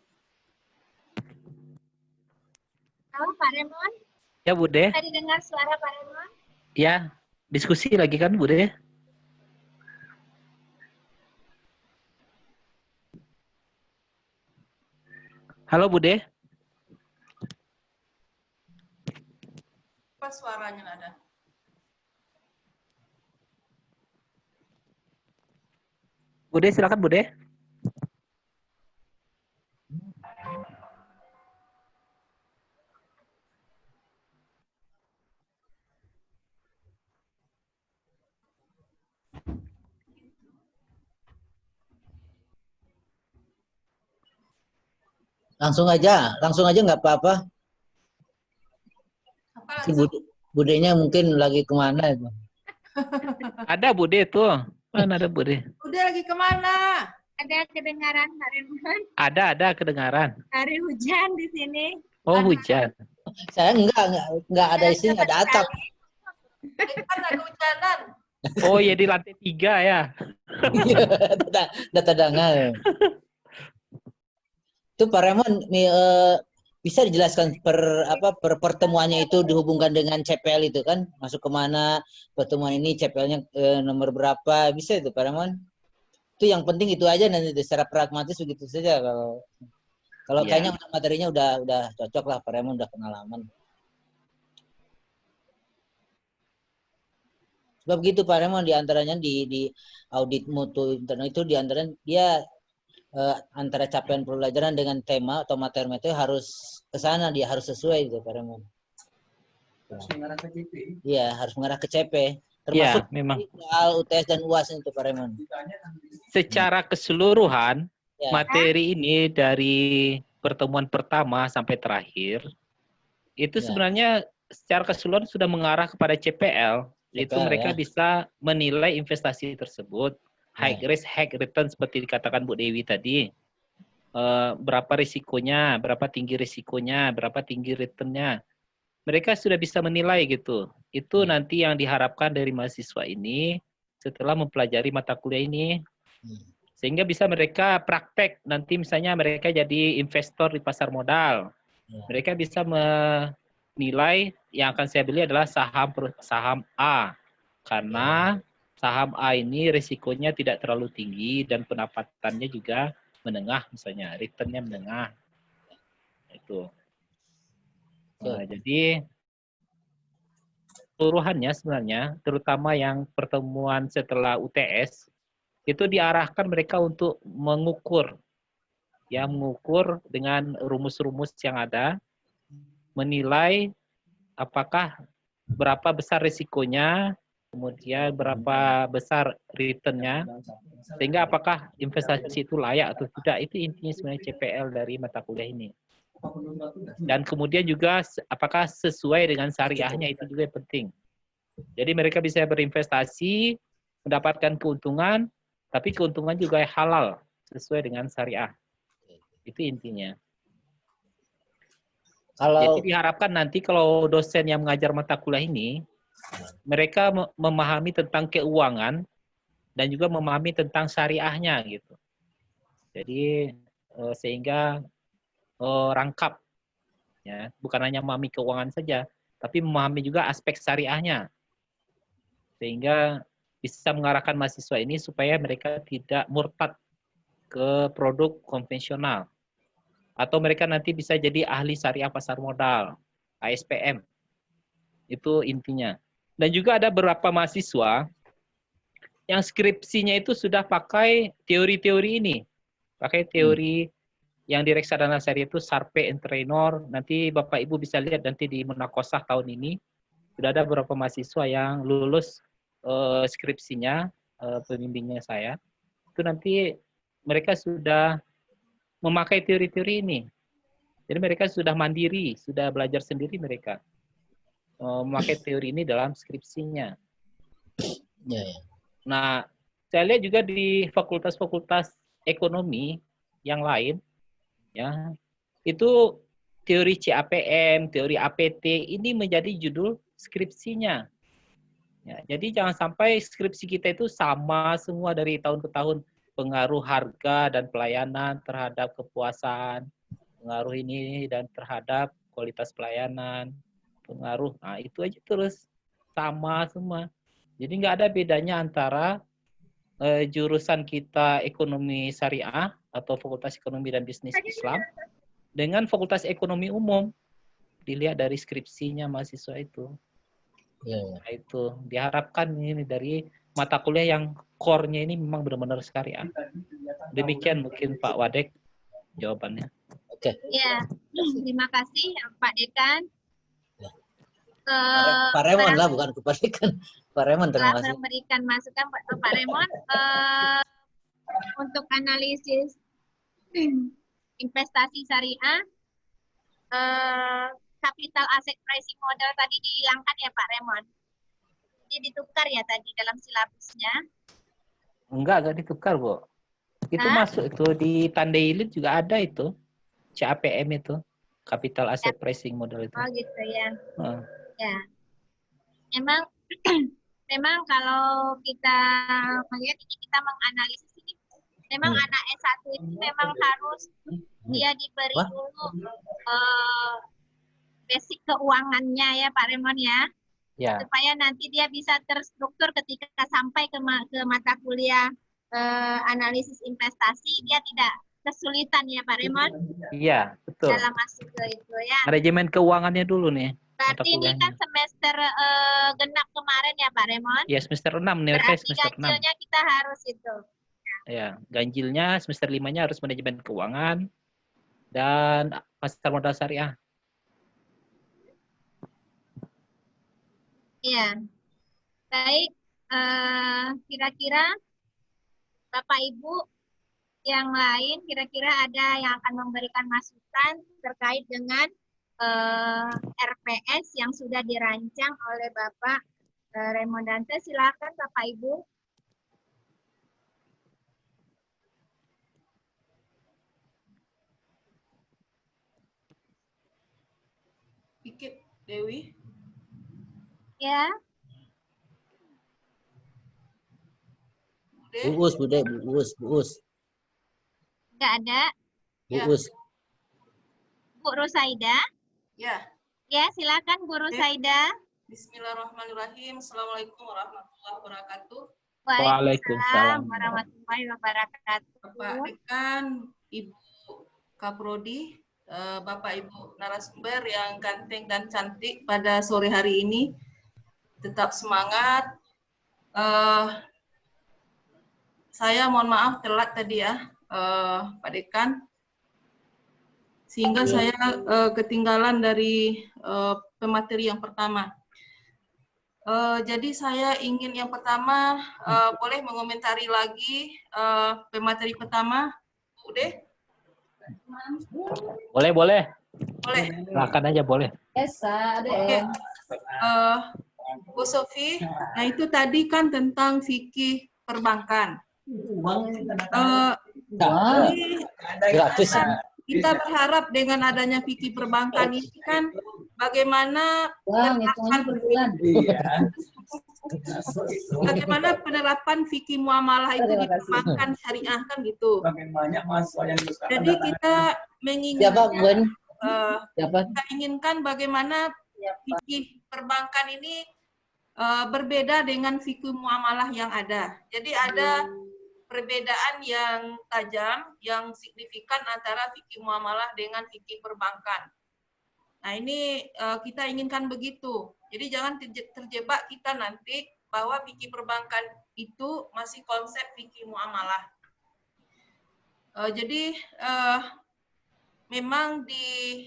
Halo Pak Remon, Ya Bude, tadi dengar suara Pak Remon? ya diskusi lagi kan Bude? Halo Bude, Apa suaranya nggak ada? Bude silakan Bude. Langsung aja nggak apa-apa. Si budenya mungkin lagi kemana itu? Ada Bude tuh, mana ada Bude? Udah lagi kemana? Ada kedengaran Pak Remon? Ada kedengaran. Hari hujan di sini. Oh hujan. Saya enggak ada isinya, ada atap. Kan ada hujanan. Oh ya di lantai 3 ya. Iya, data dangal. Itu Pak Remon bisa dijelaskan per pertemuannya itu dihubungkan dengan CPL itu kan? Masuk kemana pertemuan ini, CPL-nya nomor berapa? Bisa itu Pak Remon? Itu yang penting itu aja, nanti secara pragmatis begitu saja. Kalau Ya. kayaknya untuk materinya udah cocok lah, Pak Remon udah pengalaman. Sebab begitu Pak Remon, diantaranya di audit mutu internal itu diantaranya dia antara capaian pembelajaran dengan tema atau materi-materi harus ke sana, dia harus sesuai itu Pak Remon. Harus mengarah ke CP. Iya, harus mengarah ke CP. Termasuk memang. soal UTS dan UAS itu Pak Remon. Secara keseluruhan Ya. materi ini dari pertemuan pertama sampai terakhir itu Ya. sebenarnya secara keseluruhan sudah mengarah kepada CPL. Itu mereka ya. bisa menilai investasi tersebut high risk, high return seperti dikatakan Bu Dewi tadi. Berapa risikonya, berapa tinggi risikonya, berapa tinggi returnnya. Mereka sudah bisa menilai gitu. Itu nanti yang diharapkan dari mahasiswa ini setelah mempelajari mata kuliah ini. Sehingga bisa mereka praktek, nanti misalnya mereka jadi investor di pasar modal. Mereka bisa menilai yang akan saya beli adalah saham A. Karena saham A ini risikonya tidak terlalu tinggi dan pendapatannya juga menengah misalnya, returnnya menengah. Itu. Nah, jadi keseluruhannya sebenarnya, terutama yang pertemuan setelah UTS, itu diarahkan mereka untuk mengukur, ya mengukur dengan rumus-rumus yang ada, menilai apakah berapa besar risikonya, kemudian berapa besar returnnya, sehingga apakah investasi itu layak atau tidak, itu intinya sebenarnya CPL dari mata kuliah ini. Dan kemudian juga apakah sesuai dengan syariahnya, itu juga penting. Jadi mereka bisa berinvestasi, mendapatkan keuntungan, tapi keuntungan juga halal, sesuai dengan syariah. Itu intinya. Jadi diharapkan nanti kalau dosen yang mengajar mata kuliah ini, mereka memahami tentang keuangan dan juga memahami tentang syariahnya gitu. Jadi sehingga rangkap, ya, bukan hanya memahami keuangan saja, tapi memahami juga aspek syariahnya, sehingga bisa mengarahkan mahasiswa ini supaya mereka tidak murtad ke produk konvensional. atau mereka nanti bisa jadi ahli syariah pasar modal, ASPM. Itu intinya. Dan juga ada beberapa mahasiswa yang skripsinya itu sudah pakai teori-teori ini. Pakai teori yang di reksadana syariah itu Sarpe Entrepreneur. Nanti Bapak Ibu bisa lihat nanti di Munakosah tahun ini. Sudah ada beberapa mahasiswa yang lulus skripsinya, pembimbingnya saya. Itu nanti mereka sudah memakai teori-teori ini. Jadi mereka sudah mandiri, sudah belajar sendiri mereka. Memakai teori ini dalam skripsinya. Ya, ya. Nah, saya lihat juga di fakultas-fakultas ekonomi yang lain, ya, itu teori CAPM, teori APT, ini menjadi judul skripsinya. Ya, jadi jangan sampai skripsi kita itu sama semua dari tahun ke tahun. Pengaruh harga dan pelayanan terhadap kepuasan, pengaruh ini dan terhadap kualitas pelayanan, pengaruh, nah itu aja terus sama semua. Jadi nggak ada bedanya antara jurusan kita ekonomi syariah atau fakultas ekonomi dan bisnis Islam dengan fakultas ekonomi umum. Dilihat dari skripsinya mahasiswa itu. Ya, ya. Nah, itu diharapkan ini dari mata kuliah yang core-nya ini memang benar-benar syariah. Demikian mungkin Pak Wadek jawabannya. Oke. Ya, terima kasih Pak Dekan. Pak Remon lah, bukan Pak Dekan. Pak Remon, terima kasih. Memberikan masukan Pak Remon untuk analisis investasi syariah. Capital asset pricing model tadi dihilangkan ya Pak Remon? Jadi ditukar ya tadi dalam silabusnya? Enggak ditukar, Bu. Itu masuk itu di Tandailit juga ada itu. CAPM itu. Capital asset pricing model itu. Oh gitu ya. Ya. Memang kalau kita melihat ini, kita menganalisis ini, memang anak S1 itu memang harus dia diberi dulu basic keuangannya ya Pak Remon ya. Ya. Supaya nanti dia bisa terstruktur ketika sampai ke mata kuliah analisis investasi, dia tidak kesulitan ya Pak Remon. Iya, betul. Dalam masuk ke itu ya. Manajemen keuangannya dulu nih. Berarti ini kan semester genap kemarin ya Pak Remon? Ya, semester 6 nih. Berarti semester 6. ganjilnya kita harus itu. Ya, ganjilnya semester 5-nya harus manajemen keuangan dan pasar modal syariah. Iya. Baik, kira-kira Bapak Ibu yang lain kira-kira ada yang akan memberikan masukan terkait dengan RPS yang sudah dirancang oleh Bapak Raymond Dante. Silakan Bapak Ibu. Dikit, Dewi. Ya. Uus, Bude, Uus. Enggak ada. Uus. Bu Rusaida. Ya. Ya, silakan Bu Rusaida. Bismillahirrahmanirrahim. Assalamualaikum warahmatullahi wabarakatuh. Waalaikumsalam warahmatullahi wabarakatuh. Bapak Dekan, Ibu Kaprodi, Bapak Ibu narasumber yang ganteng dan cantik pada sore hari ini. Tetap semangat. Saya mohon maaf telat tadi ya, Pak Dekan. Sehingga saya ketinggalan dari pemateri yang pertama. Jadi saya ingin yang pertama, boleh mengomentari lagi pemateri pertama, Bu De? Boleh, boleh. Boleh. Silakan aja boleh. Oke. Bu Sofi, nah itu tadi kan tentang fikih perbankan. Gratis. Kita berharap dengan adanya fikih perbankan ini kan bagaimana penerapan fikih muamalah itu di perbankan syariah kan gitu. Jadi kita menginginkan bagaimana fikih perbankan ini berbeda dengan fikih muamalah yang ada. Jadi ada perbedaan yang tajam, yang signifikan antara fikih muamalah dengan fikih perbankan. Nah, ini kita inginkan begitu. Jadi jangan terjebak kita nanti bahwa fikih perbankan itu masih konsep fikih muamalah. Jadi memang di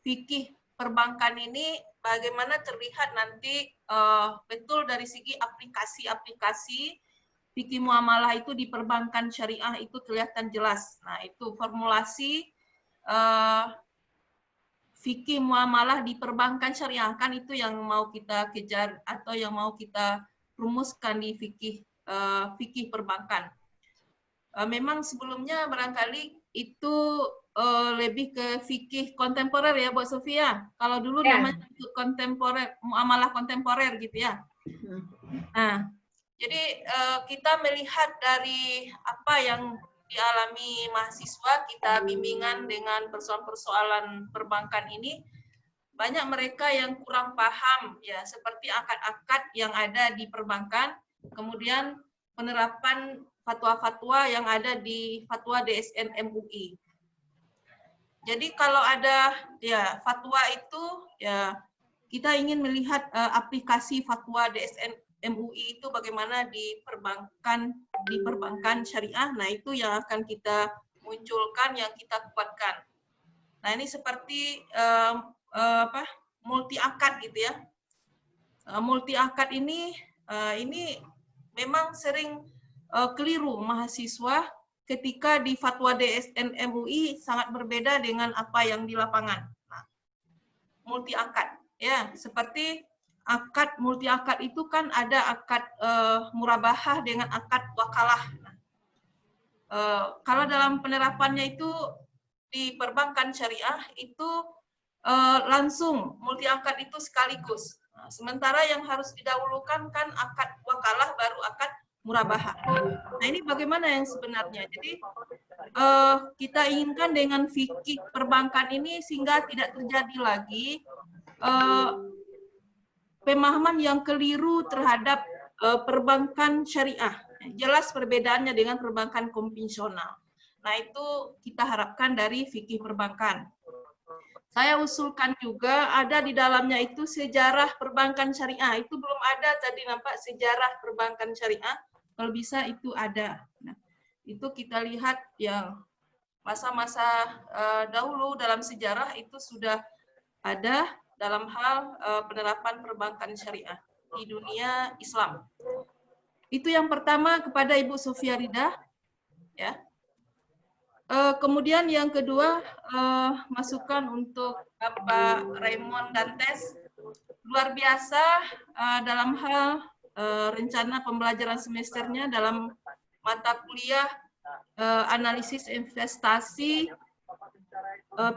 fikih perbankan ini bagaimana terlihat nanti betul dari segi aplikasi-aplikasi fikih muamalah itu di perbankan syariah itu kelihatan jelas. Nah, itu formulasi fikih muamalah di perbankan syariah kan itu yang mau kita kejar atau yang mau kita rumuskan di fikih perbankan. Memang sebelumnya barangkali itu lebih ke fikih kontemporer ya, Bu Sofia. Kalau dulu namanya kontemporer, muamalah kontemporer gitu ya. Nah, jadi kita melihat dari apa yang dialami mahasiswa, kita bimbingan dengan persoalan-persoalan perbankan ini, banyak mereka yang kurang paham ya, seperti akad-akad yang ada di perbankan, kemudian penerapan fatwa-fatwa yang ada di fatwa DSN MUI. Jadi kalau ada ya fatwa itu ya kita ingin melihat aplikasi fatwa DSN MUI itu bagaimana di perbankan syariah. Nah, itu yang akan kita munculkan, yang kita kuatkan. Nah, ini seperti multi akad gitu ya. Multi akad ini memang sering keliru mahasiswa ketika di fatwa DSN MUI sangat berbeda dengan apa yang di lapangan. Nah, multi akad ya, seperti akad multi akad itu kan ada akad murabahah dengan akad wakalah. Kalau dalam penerapannya itu di perbankan syariah itu langsung multi akad itu sekaligus. Nah, sementara yang harus didahulukan kan akad wakalah baru akad murabahah. Nah, ini bagaimana yang sebenarnya? Jadi kita inginkan dengan fikih perbankan ini sehingga tidak terjadi lagi pemahaman yang keliru terhadap perbankan syariah. Jelas perbedaannya dengan perbankan konvensional. Nah, itu kita harapkan dari fikih perbankan. Saya usulkan juga ada di dalamnya itu sejarah perbankan syariah. Itu belum ada tadi nampak sejarah perbankan syariah. Kalau bisa itu ada. Nah, itu kita lihat yang masa-masa dahulu dalam sejarah itu sudah ada dalam hal penerapan perbankan syariah di dunia Islam. Itu yang pertama kepada Ibu Sofia Rida, ya. Kemudian yang kedua masukan untuk Bapak Raymond Dantes, luar biasa dalam hal rencana pembelajaran semesternya dalam mata kuliah analisis investasi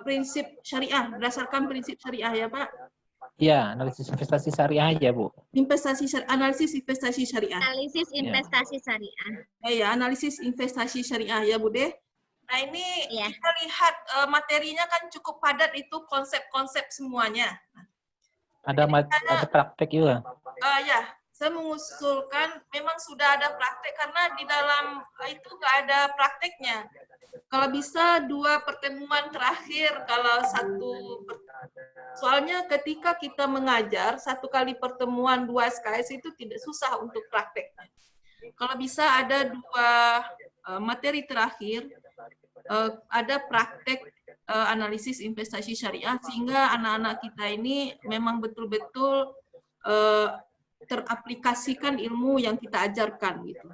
prinsip syariah, berdasarkan prinsip syariah ya Pak? Ya, analisis investasi syariah aja Bu. Analisis investasi syariah. Analisis investasi syariah. Ya, analisis investasi syariah ya Bu Deh. Nah ini kita lihat materinya kan cukup padat itu konsep-konsep semuanya. Ada praktek juga. Ya, saya mengusulkan memang sudah ada praktek karena di dalam itu nggak ada prakteknya. Kalau bisa 2 pertemuan terakhir, kalau soalnya ketika kita mengajar 1 kali pertemuan 2 SKS itu tidak susah untuk prakteknya. Kalau bisa ada 2 materi terakhir, ada praktek analisis investasi syariah sehingga anak-anak kita ini memang betul-betul teraplikasikan ilmu yang kita ajarkan gitu.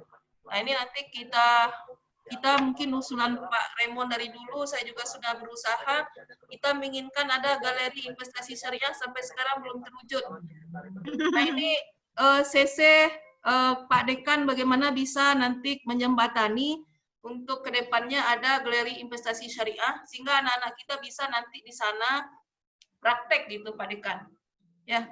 Nah ini nanti kita mungkin usulan Pak Raymond dari dulu, saya juga sudah berusaha, kita menginginkan ada galeri investasi syariah sampai sekarang belum terwujud. Nah ini CC Pak Dekan bagaimana bisa nanti menjembatani untuk kedepannya ada galeri investasi syariah sehingga anak-anak kita bisa nanti di sana praktek gitu Pak Dekan. Ya.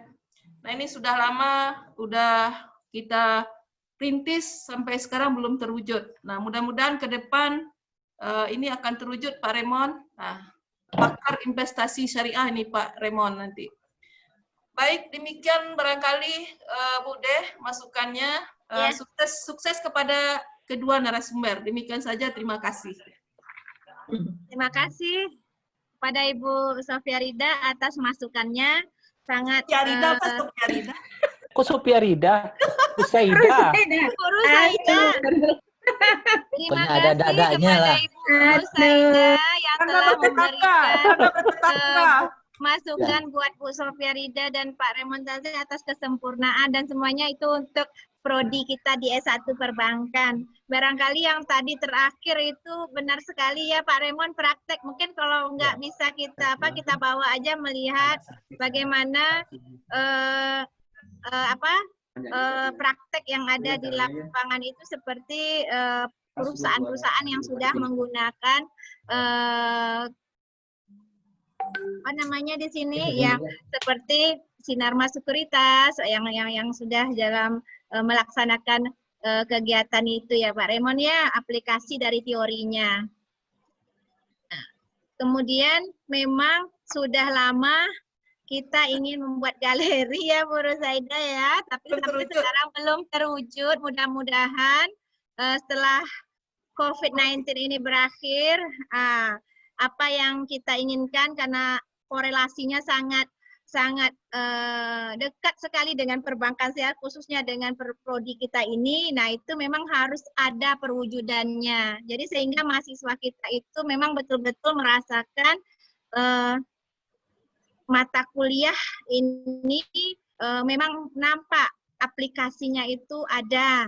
Nah ini sudah lama, udah kita perintis sampai sekarang belum terwujud. Nah mudah-mudahan ke depan ini akan terwujud Pak Raymond. Nah, pakar investasi syariah ini Pak Raymond nanti. Baik, demikian barangkali Bu Deh masukannya. Sukses kepada kedua narasumber. Demikian saja, terima kasih. Terima kasih pada Ibu Sofia Rida atas masukannya. Sangat Sofia Rida apa Sofia Rida? Kok Sofia Rida? Rusaida. Rusaida. Terima kasih kepada Ibu Rusaida yang telah memberikan masukan buat Bu Sofia Rida dan Pak Raymond Tazil atas kesempurnaan dan semuanya itu untuk prodi kita di S1 Perbankan. Barangkali yang tadi terakhir itu benar sekali ya Pak Raymond, praktek. Mungkin kalau nggak bisa kita bawa aja melihat bagaimana praktek yang ada di lapangan itu seperti perusahaan-perusahaan yang sudah menggunakan di sini yang seperti Sinarma Sekuritas yang sudah dalam melaksanakan kegiatan itu ya Pak Raymond ya, aplikasi dari teorinya. Nah, kemudian memang sudah lama kita ingin membuat galeri ya Bu Rusaida ya, tapi sampai sekarang belum terwujud. Mudah-mudahan setelah COVID-19 ini berakhir, apa yang kita inginkan karena korelasinya sangat dekat sekali dengan perbankan sehat, khususnya dengan prodi kita ini. Nah, itu memang harus ada perwujudannya. Jadi sehingga mahasiswa kita itu memang betul-betul merasakan mata kuliah ini memang nampak aplikasinya itu ada.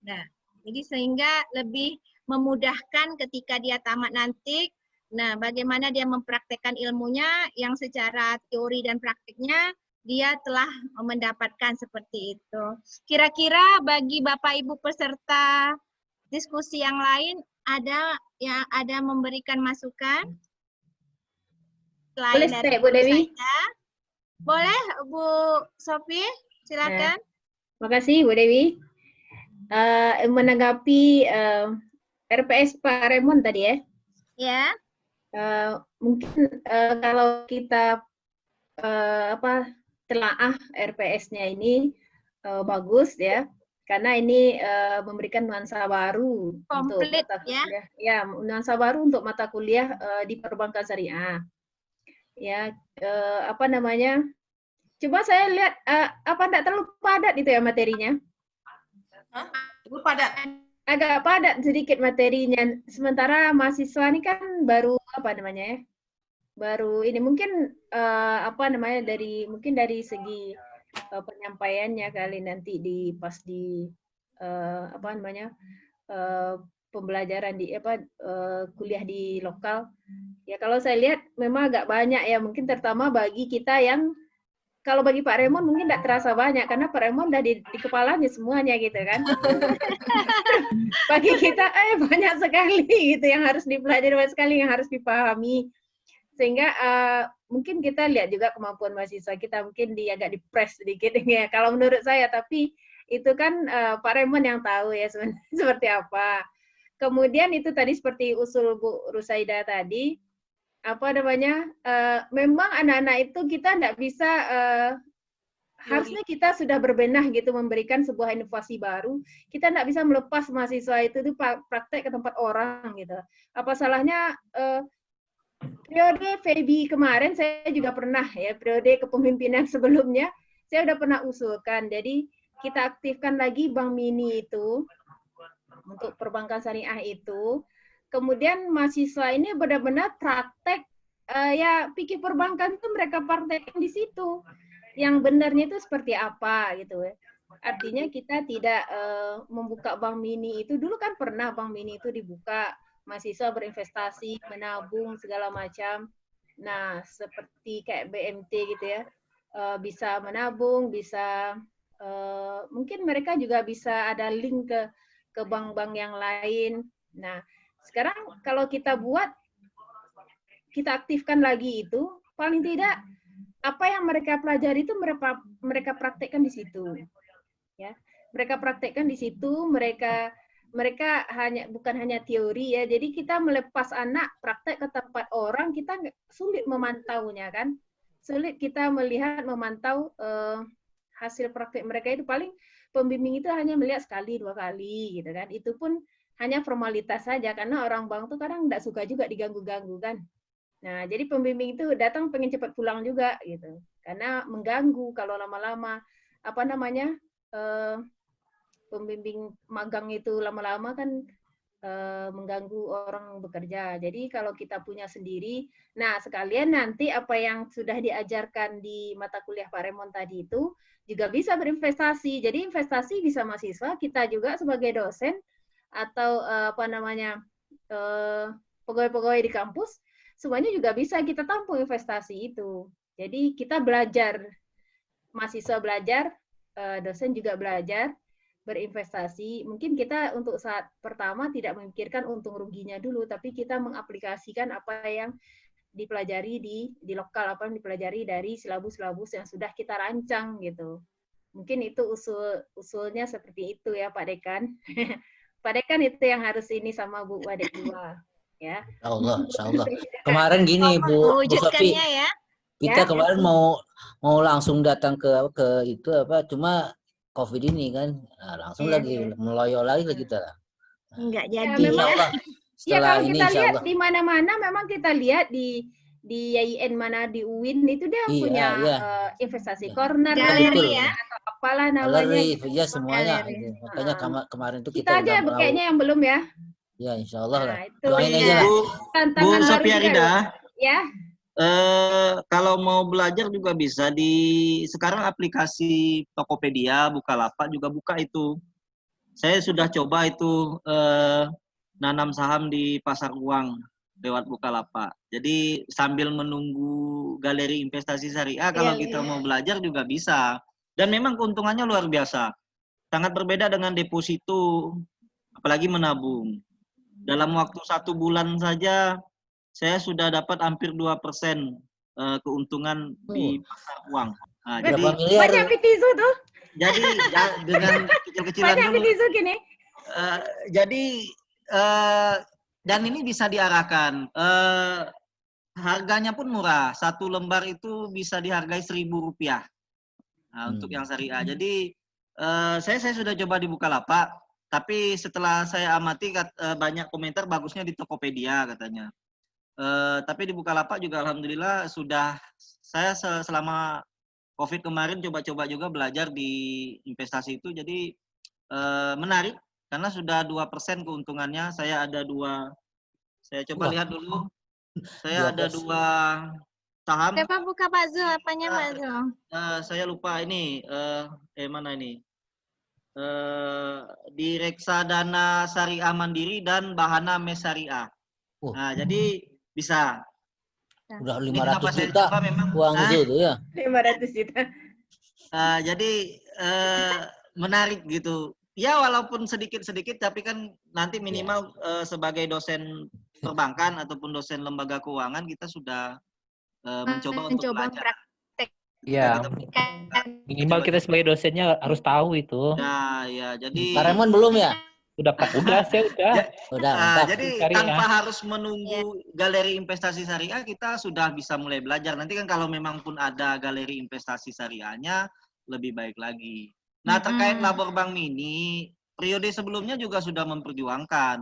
Nah, jadi sehingga lebih memudahkan ketika dia tamat nanti. Nah, bagaimana dia mempraktekkan ilmunya yang secara teori dan praktiknya dia telah mendapatkan seperti itu. Kira-kira bagi Bapak Ibu peserta diskusi yang lain ada memberikan masukan? Boleh saya, Bu Dewi? Boleh, Bu Sofi, silakan. Terima kasih, Bu Dewi. Menanggapi RPS Pak Raymond tadi ya. Ya. Mungkin kalau kita telaah RPS-nya ini bagus ya, karena ini memberikan nuansa baru untuk mata kuliah. Ya, nuansa baru untuk mata kuliah di perbankan syariah. Ya, coba saya lihat enggak terlalu padat itu ya materinya? Terlalu padat. Agak padat sedikit materinya. Sementara mahasiswa ini kan baru baru ini mungkin dari segi penyampaiannya kali nanti pembelajaran di kuliah di lokal. Ya kalau saya lihat memang agak banyak ya, mungkin terutama bagi kita yang kalau bagi Pak Raymond mungkin tidak terasa banyak karena Pak Raymond udah di kepalanya semuanya gitu kan. Bagi kita banyak sekali gitu yang harus dipelajari, banyak sekali yang harus dipahami. Sehingga mungkin kita lihat juga kemampuan mahasiswa kita mungkin agak dipres sedikit ya kalau menurut saya, tapi itu kan Pak Raymond yang tahu ya seperti apa. Kemudian itu tadi seperti usul Bu Rusaida tadi, memang anak-anak itu kita tidak bisa, harusnya kita sudah berbenah gitu memberikan sebuah inovasi baru. Kita tidak bisa melepas mahasiswa itu praktek ke tempat orang gitu. Apa salahnya periode Febi kemarin saya juga pernah ya, periode kepemimpinan sebelumnya saya udah pernah usulkan. Jadi kita aktifkan lagi Bank Mini itu untuk perbankan syariah itu. Kemudian mahasiswa ini benar-benar praktek pikir perbankan itu mereka praktekkan di situ. Yang benarnya itu seperti apa gitu ya. Artinya kita tidak membuka Bank Mini itu, dulu kan pernah Bank Mini itu dibuka, mahasiswa berinvestasi, menabung segala macam. Nah, seperti kayak BMT gitu ya. Bisa menabung, bisa mungkin mereka juga bisa ada link ke bank-bank yang lain. Nah, sekarang kalau kita aktifkan lagi itu, paling tidak apa yang mereka pelajari itu mereka praktekkan di situ. Ya, mereka praktekkan di situ, mereka bukan hanya teori ya. Jadi kita melepas anak praktek ke tempat orang, kita sulit memantaunya kan. Sulit kita memantau hasil praktek mereka itu. Paling pembimbing itu hanya melihat sekali 2 kali gitu kan. Itu pun hanya formalitas saja karena orang bank tuh kadang nggak suka juga diganggu-ganggu kan. Nah, jadi pembimbing itu datang pengen cepat pulang juga gitu. Karena mengganggu kalau lama-lama pembimbing magang itu lama-lama kan mengganggu orang bekerja. Jadi kalau kita punya sendiri, nah sekalian nanti apa yang sudah diajarkan di mata kuliah Pak Remon tadi itu juga bisa berinvestasi. Jadi investasi bisa mahasiswa, kita juga sebagai dosen atau pegawai-pegawai di kampus, semuanya juga bisa kita tampung investasi itu. Jadi kita belajar, mahasiswa belajar, dosen juga belajar berinvestasi. Mungkin kita untuk saat pertama tidak memikirkan untung ruginya dulu, tapi kita mengaplikasikan apa yang dipelajari di lokal, apa yang dipelajari dari silabus-silabus yang sudah kita rancang gitu. Mungkin itu usulnya seperti itu ya Pak Dekan. Pak Dekan itu yang harus ini sama Bu Wadek juga ya. Insya Allah. Kemarin gini Bu Sofi, ya. kita kemarin mau langsung datang ke itu cuma COVID ini kan, langsung lagi meloyo lagi kita. Enggak jadi. Insya Allah. Ya kalau ini, kita lihat di mana-mana, memang kita lihat di YIN mana di UIN itu dia punya investasi corner, galeri ya, atau apalah namanya. Galeri, ya semuanya. Makanya kemarin tuh kita aja kayaknya yang belum ya. Ya Insya Allah lah. Doain aja lah. Bu Sofiarida. Ya. Kalau mau belajar juga bisa sekarang aplikasi Tokopedia, Bukalapak juga buka itu. Saya sudah coba itu nanam saham di pasar uang lewat Bukalapak. Jadi sambil menunggu galeri investasi syariah, kalau kita mau belajar juga bisa. Dan memang keuntungannya luar biasa. Sangat berbeda dengan deposito, apalagi menabung. Dalam waktu 1 bulan saja, saya sudah dapat hampir 2% keuntungan di pasar uang. Nah, jadi banyak pitisu tuh. Jadi dengan kecil-kecilan banyak dulu. pitisu gini. Dan ini bisa diarahkan. Harganya pun murah. 1 lembar itu bisa dihargai Rp1.000. Nah, untuk yang syariah. Jadi saya sudah coba di Bukalapak, tapi setelah saya amati banyak komentar bagusnya di Tokopedia katanya. Tapi di Bukalapak juga alhamdulillah saya selama COVID kemarin coba-coba juga belajar di investasi itu, jadi menarik karena sudah 2% keuntungannya. Saya coba lihat dulu. Saya ada 2 saham. Coba buka Pak Zul, apanya Pak Zul? Saya lupa ini, mana ini? Di Reksadana Syariah Mandiri dan Bahana Mes Syariah. Nah, jadi bisa. Udah 500 juta uang itu ya. 500 juta. Jadi menarik gitu. Ya walaupun sedikit-sedikit, tapi kan nanti minimal sebagai dosen perbankan ataupun dosen lembaga keuangan kita sudah mencoba untuk belajar. Ya, minimal kita sebagai dosennya harus tahu itu. Ya, jadi. Pak Remon belum ya? Udah, saya udah. Jadi tanpa harus menunggu galeri investasi syariah, kita sudah bisa mulai belajar. Nanti kan kalau memang pun ada galeri investasi syariahnya, lebih baik lagi. Nah, terkait labor Bank Mini, periode sebelumnya juga sudah memperjuangkan.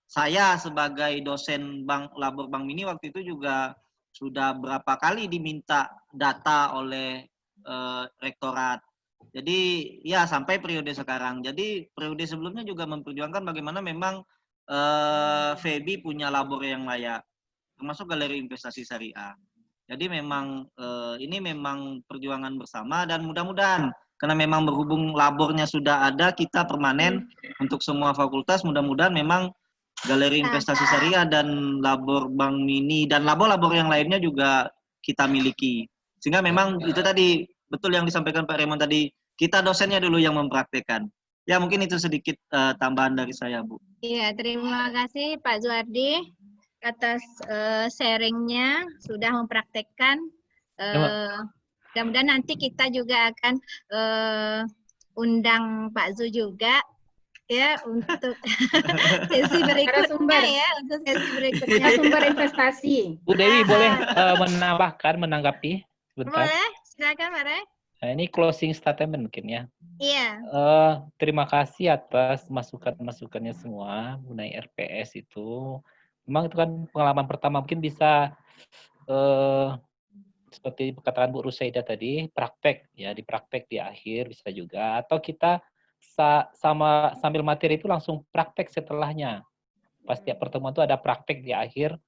Saya sebagai dosen labor Bank Mini waktu itu juga sudah berapa kali diminta data oleh rektorat. Jadi ya sampai periode sekarang. Jadi periode sebelumnya juga memperjuangkan bagaimana memang FEBI punya labor yang layak, termasuk galeri investasi syariah. Jadi memang ini memang perjuangan bersama dan mudah-mudahan karena memang berhubung labornya sudah ada, kita permanen untuk semua fakultas, mudah-mudahan memang galeri investasi syariah dan labor Bank Mini dan labor-labor yang lainnya juga kita miliki. Sehingga memang itu tadi betul yang disampaikan Pak Remon tadi, kita dosennya dulu yang mempraktekkan. Ya mungkin itu sedikit tambahan dari saya, Bu. Iya, terima kasih Pak Zuardi atas sharingnya, sudah mempraktekkan. Mudah-mudahan nanti kita juga akan undang Pak Zu juga ya untuk sesi berikutnya ya, untuk sesi berikutnya sumber investasi. Bu Dewi boleh menambahkan, menanggapi sebentar? Boleh, silakan Pak Rey. Nah, ini closing statement mungkin ya. Iya. Terima kasih atas masukan-masukannya semua mengenai RPS itu. Memang itu kan pengalaman pertama, mungkin bisa seperti katakan Bu Rusaida tadi, praktek ya, dipraktek di akhir bisa juga, atau kita sambil materi itu langsung praktek setelahnya. Pas tiap pertemuan itu ada praktek di akhir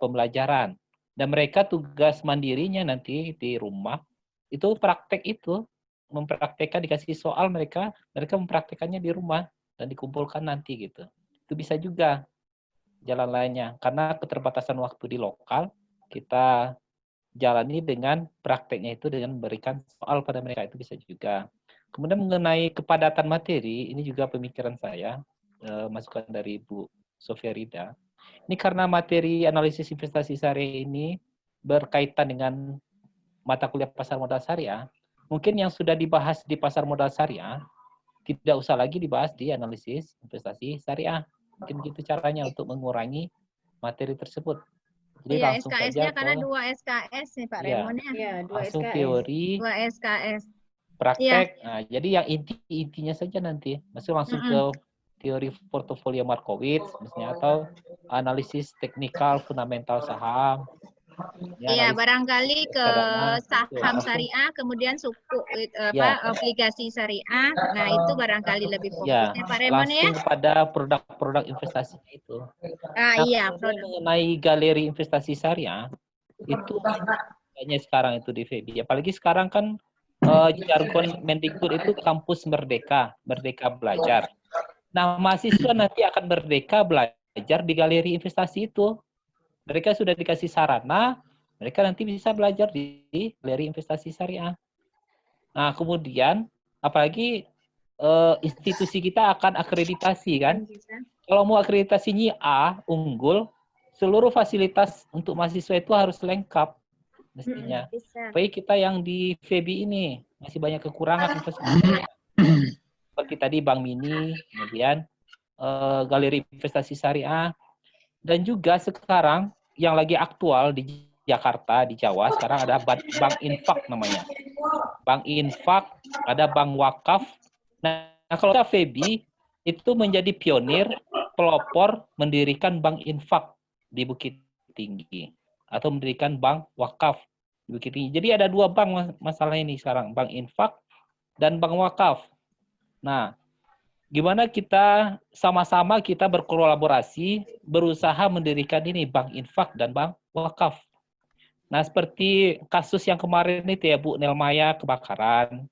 pembelajaran. Dan mereka tugas mandirinya nanti di rumah itu praktek itu, mempraktekkan, dikasih soal mereka mempraktekannya di rumah dan dikumpulkan nanti gitu. Itu bisa juga jalan lainnya, karena keterbatasan waktu di lokal, kita jalani dengan prakteknya itu dengan memberikan soal pada mereka, itu bisa juga. Kemudian mengenai kepadatan materi, ini juga pemikiran saya, masukan dari Bu Sofia Rida. Ini karena materi analisis investasi syariah ini berkaitan dengan mata kuliah pasar modal syariah, mungkin yang sudah dibahas di pasar modal syariah, tidak usah lagi dibahas di analisis investasi syariah. Mungkin begitu caranya untuk mengurangi materi tersebut. Jadi Iya, langsung SKS-nya saja karena ke 2 SKS nih Pak Iya. Remon ya. Iya, 2 langsung SKS. teori, 2 SKS. Iya. praktek. Nah, jadi yang intinya saja nanti. Maksudnya langsung ke teori portofolio Markowitz misalnya, atau analisis teknikal fundamental saham. Iya, barangkali ke saham langsung. syariah, kemudian suku Ya. obligasi syariah. Nah, itu barangkali lebih Ya, fokusnya Pak Remon ya. langsung kepada produk-produk investasinya itu. Ah, Nah, iya, kemudian mengenai galeri investasi syariah, itu kayaknya sekarang itu di FEBI. Apalagi sekarang kan jargon Mendikbud itu kampus merdeka, merdeka belajar. Nah, mahasiswa nanti akan merdeka belajar di galeri investasi itu. Mereka sudah dikasih sarana, mereka nanti bisa belajar di galeri investasi syariah. Nah, kemudian apalagi institusi kita akan akreditasi kan. Kalau mau akreditasinya A, unggul, seluruh fasilitas untuk mahasiswa itu harus lengkap mestinya. Baik kita yang di FEBI ini masih banyak kekurangan fasilitasnya. Seperti tadi Bank Mini, kemudian galeri investasi syariah, dan juga sekarang yang lagi aktual di Jakarta, di Jawa, sekarang ada Bank Infak namanya. Bank Infak, ada Bank Wakaf. Nah, kalau kita FEBI itu menjadi pionir, pelopor mendirikan Bank Infak di Bukit Tinggi, atau mendirikan Bank Wakaf di Bukit Tinggi. Jadi ada 2 bank masalah ini sekarang, Bank Infak dan Bank Wakaf. Nah, gimana kita sama-sama kita berkolaborasi, berusaha mendirikan ini Bank Infak dan Bank Wakaf. Nah, seperti kasus yang kemarin itu ya Bu Nelmaya kebakaran.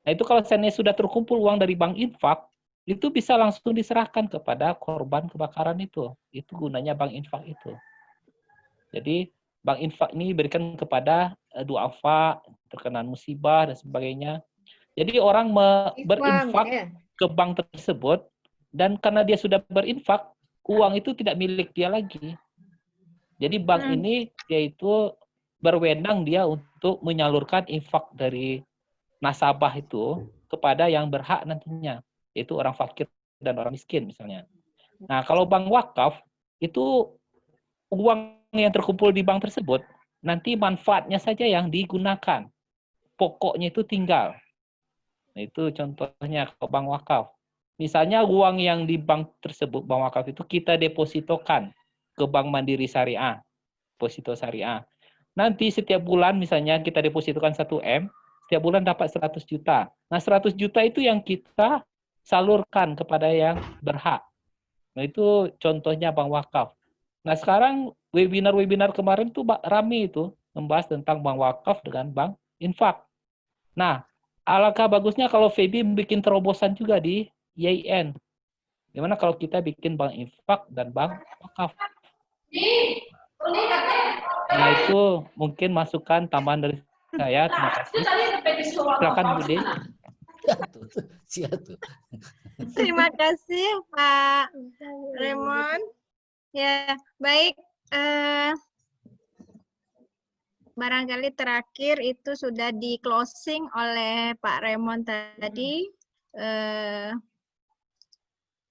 Nah, itu kalau seandainya sudah terkumpul uang dari Bank Infak, itu bisa langsung diserahkan kepada korban kebakaran itu. Itu gunanya Bank Infak itu. Jadi Bank Infak ini diberikan kepada duafa, terkena musibah dan sebagainya. Jadi orang berinfak ke bank tersebut, dan karena dia sudah berinfak, uang itu tidak milik dia lagi. Jadi bank ini yaitu berwenang dia untuk menyalurkan infak dari nasabah itu kepada yang berhak nantinya, yaitu orang fakir dan orang miskin misalnya. Nah, kalau bank wakaf itu uang yang terkumpul di bank tersebut nanti manfaatnya saja yang digunakan, pokoknya itu tinggal. Nah, itu contohnya ke bank wakaf. Misalnya uang yang di bank tersebut, bank wakaf itu kita depositokan ke Bank Mandiri Syariah, deposito syariah. Nanti setiap bulan misalnya kita depositokan 1 M, setiap bulan dapat 100 juta. Nah, 100 juta itu yang kita salurkan kepada yang berhak. Nah, itu contohnya bank wakaf. Nah, sekarang webinar-webinar kemarin tuh rame itu membahas tentang bank wakaf dengan bank infak. Nah, alangkah bagusnya kalau FEBI bikin terobosan juga di YIN. Gimana kalau kita bikin bank infak dan bank wakaf? Nah, itu mungkin masukan tambahan dari saya. Terima kasih. Silakan Bu De. Terima kasih Pak Remon. Ya, baik. Barangkali terakhir itu sudah di closing oleh Pak Remon tadi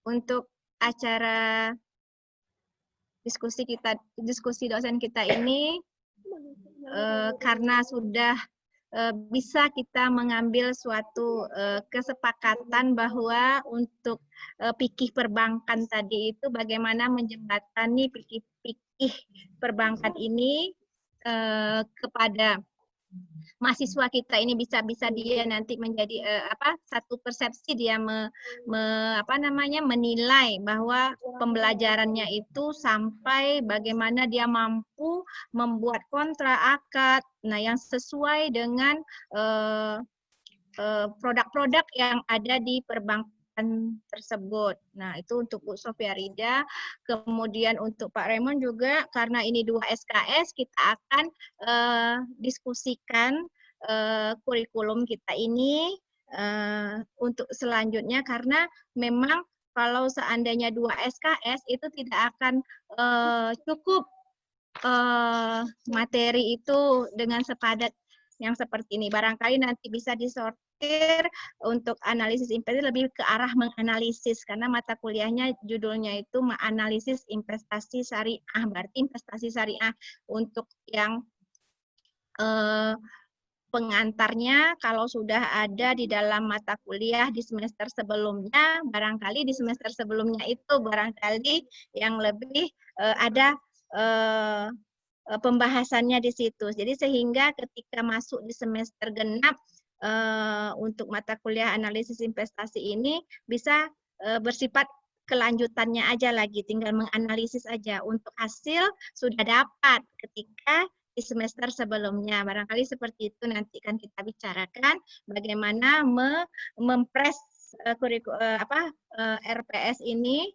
untuk acara diskusi dosen kita ini, karena sudah bisa kita mengambil suatu kesepakatan bahwa untuk fikih perbankan tadi itu bagaimana menjembatani fikih perbankan ini kepada mahasiswa kita ini bisa dia nanti menjadi satu persepsi dia menilai bahwa pembelajarannya itu sampai bagaimana dia mampu membuat kontrak akad yang sesuai dengan produk-produk yang ada di perbankan tersebut. Nah, itu untuk Bu Sofia Rida. Kemudian untuk Pak Raymond juga, karena ini 2 SKS, kita akan diskusikan kurikulum kita ini untuk selanjutnya, karena memang kalau seandainya 2 SKS itu tidak akan cukup materi itu dengan sepadat yang seperti ini. Barangkali nanti bisa disortir untuk analisis investasi lebih ke arah menganalisis, karena mata kuliahnya judulnya itu menganalisis investasi syariah. Berarti investasi syariah untuk yang pengantarnya kalau sudah ada di dalam mata kuliah di semester sebelumnya, barangkali di semester sebelumnya itu barangkali yang lebih ada pembahasannya di situ. Jadi sehingga ketika masuk di semester genap untuk mata kuliah analisis investasi ini bisa bersifat kelanjutannya aja lagi, tinggal menganalisis aja. Untuk hasil sudah dapat ketika di semester sebelumnya. Barangkali seperti itu nanti kan kita bicarakan bagaimana mempres RPS ini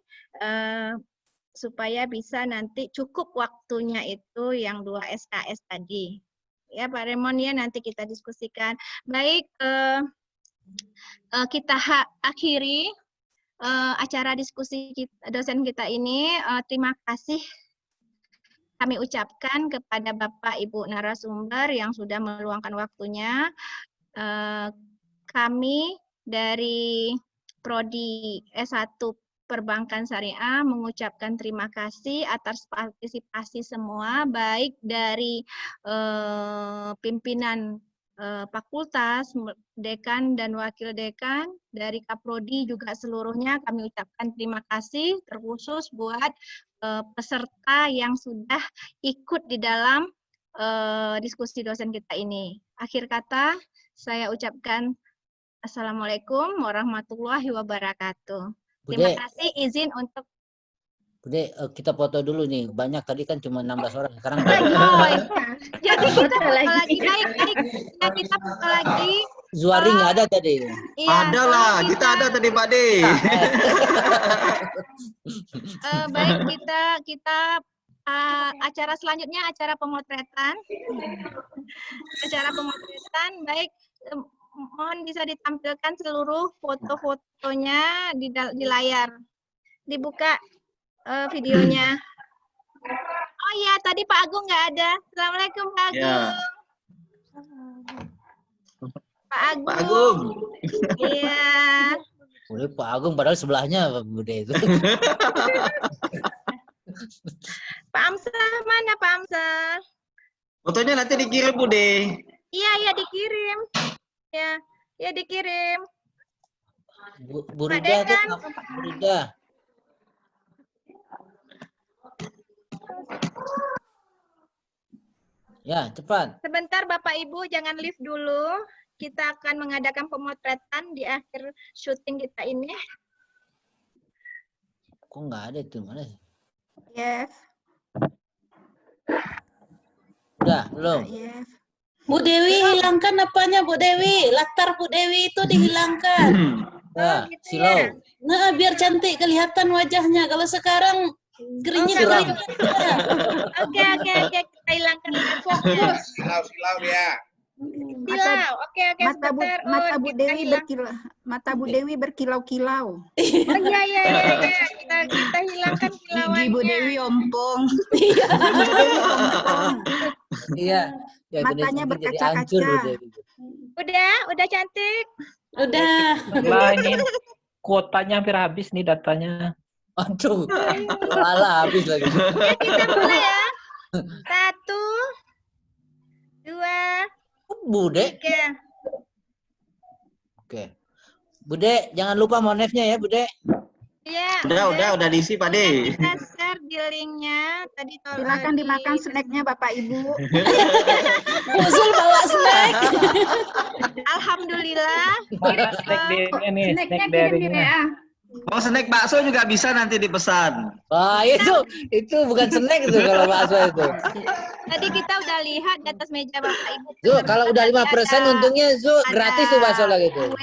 supaya bisa nanti cukup waktunya itu yang 2 SKS tadi. Ya Pak Raymond, ya nanti kita diskusikan. Baik, kita akhiri acara diskusi dosen kita ini. Terima kasih kami ucapkan kepada Bapak Ibu narasumber yang sudah meluangkan waktunya. Kami dari Prodi S1 Perbankan Syariah mengucapkan terima kasih atas partisipasi semua, baik dari pimpinan fakultas, dekan dan wakil dekan, dari Kaprodi juga seluruhnya kami ucapkan terima kasih, terkhusus buat peserta yang sudah ikut di dalam diskusi dosen kita ini. Akhir kata, saya ucapkan Assalamualaikum warahmatullahi wabarakatuh. Terima kasih, izin untuk Bude, kita foto dulu nih. Banyak tadi kan cuma 16 orang. Sekarang jadi kita lagi baik-baik. Ya, kita foto lagi. Zuari nggak ada tadi. Iya, ada lah, kita ada tadi Pak De. Baik, kita acara selanjutnya acara pemotretan. Acara pemotretan, baik. Mohon bisa ditampilkan seluruh foto-fotonya di layar. Dibuka videonya. Oh iya, tadi Pak Agung nggak ada. Assalamualaikum Pak Agung. Ya. Pak Agung. Pak Agung. Iya. Boleh Pak Agung padahal sebelahnya Bude itu. Pak Amsah mana Pak Amsah? Fotonya nanti dikirim Bude. Iya dikirim. Ya dikirim. Bu Rida tuh, Bu Rida. Ya, cepat. Sebentar Bapak Ibu, jangan live dulu. Kita akan mengadakan pemotretan di akhir syuting kita ini. Kok nggak ada itu, mana? Yes. Udah, belum? Yes. Bu Dewi hilangkan apanya Bu Dewi? Latar Bu Dewi itu dihilangkan. Ya, silau. Nah, biar cantik kelihatan wajahnya. Kalau sekarang gerinya Oke, kita hilangkan fokus. Silau ya. Silau. Oke, sebentar. Mata Bu Dewi berkilau-kilau. Oh iya. Kita hilangkan kilauannya. Gigi Bu Dewi ompong. Iya. Ya, matanya berkaca-kaca. Udah cantik. Udah. Lah ini kuotanya hampir habis nih datanya. Aduh, malah habis lagi. Ya, kita mulai ya. 1, 2, Bude. Oke. Bude, jangan lupa monefnya ya, Bude. Iya. Udah diisi Pak De. Kita share di linknya. Tadi Silakan dimakan snacknya Bapak Ibu. Usul bawa snack. Alhamdulillah. Mana snack darinya nih? Snack darinya. Mau snack bakso juga bisa nanti dipesan. Wah, itu bukan snack itu kalau bakso itu. Tadi kita udah lihat di atas meja Bapak Ibu. Zu, kalau udah 5% untungnya Zu gratis tuh bakso lagi tuh.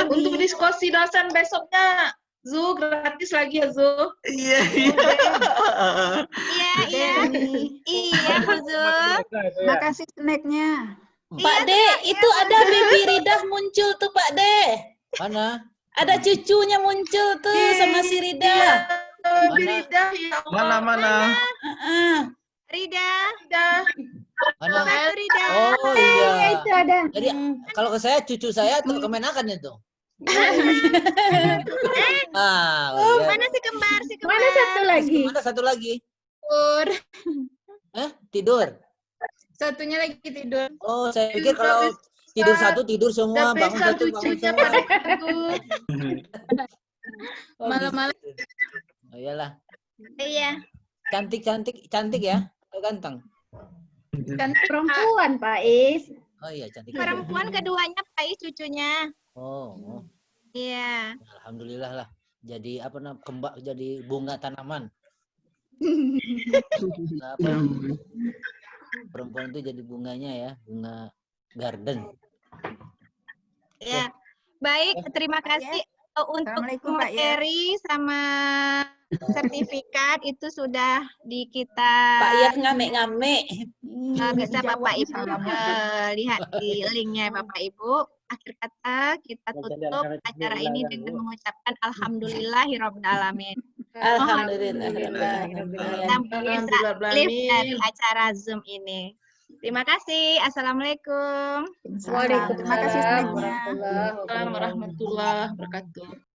Untuk diskusi dosen besoknya, Zu gratis lagi ya Zu. Iya. Iya Bu Zu. Makasih snacknya. Pak De, itu ada Bibi Ridah muncul tuh Pak De. Mana? Ada cucunya muncul tuh sama si Rida. Rida, ya Allah. Mana? Rida. Mana? Rida. Oh iya. Itu ada. Jadi kalau ke saya cucu saya tuh kemenakan itu. Mana si kembar? Mana satu lagi? Mana satu lagi? Tidur. Tidur. Satunya lagi tidur. Oh, saya pikir kalau tidur satu tidur semua, bangun satu bangun semua. Malam-malam. Oh iyalah. Iya. Cantik ya? Atau ganteng? Kan perempuan Pak Is. Oh iya cantik. Perempuan keduanya Pak Is cucunya. Oh. Iya. Alhamdulillah lah. Jadi kembang jadi bunga tanaman. Perempuan itu jadi bunganya ya, bunga garden. Ya, baik. Terima kasih untuk materi sama sertifikat itu sudah di kita. Pak Yat ngamek-ngamek. Bisa Bapak Ibu lihat di linknya Bapak Ibu. Akhir kata kita tutup acara ini dengan mengucapkan alhamdulillahirabbil alamin. Sampai bisa live dari acara Zoom ini. Terima kasih. Assalamualaikum. Waalaikumsalam. Terima kasih snacknya. Waalaikumsalam warahmatullahi wabarakatuh.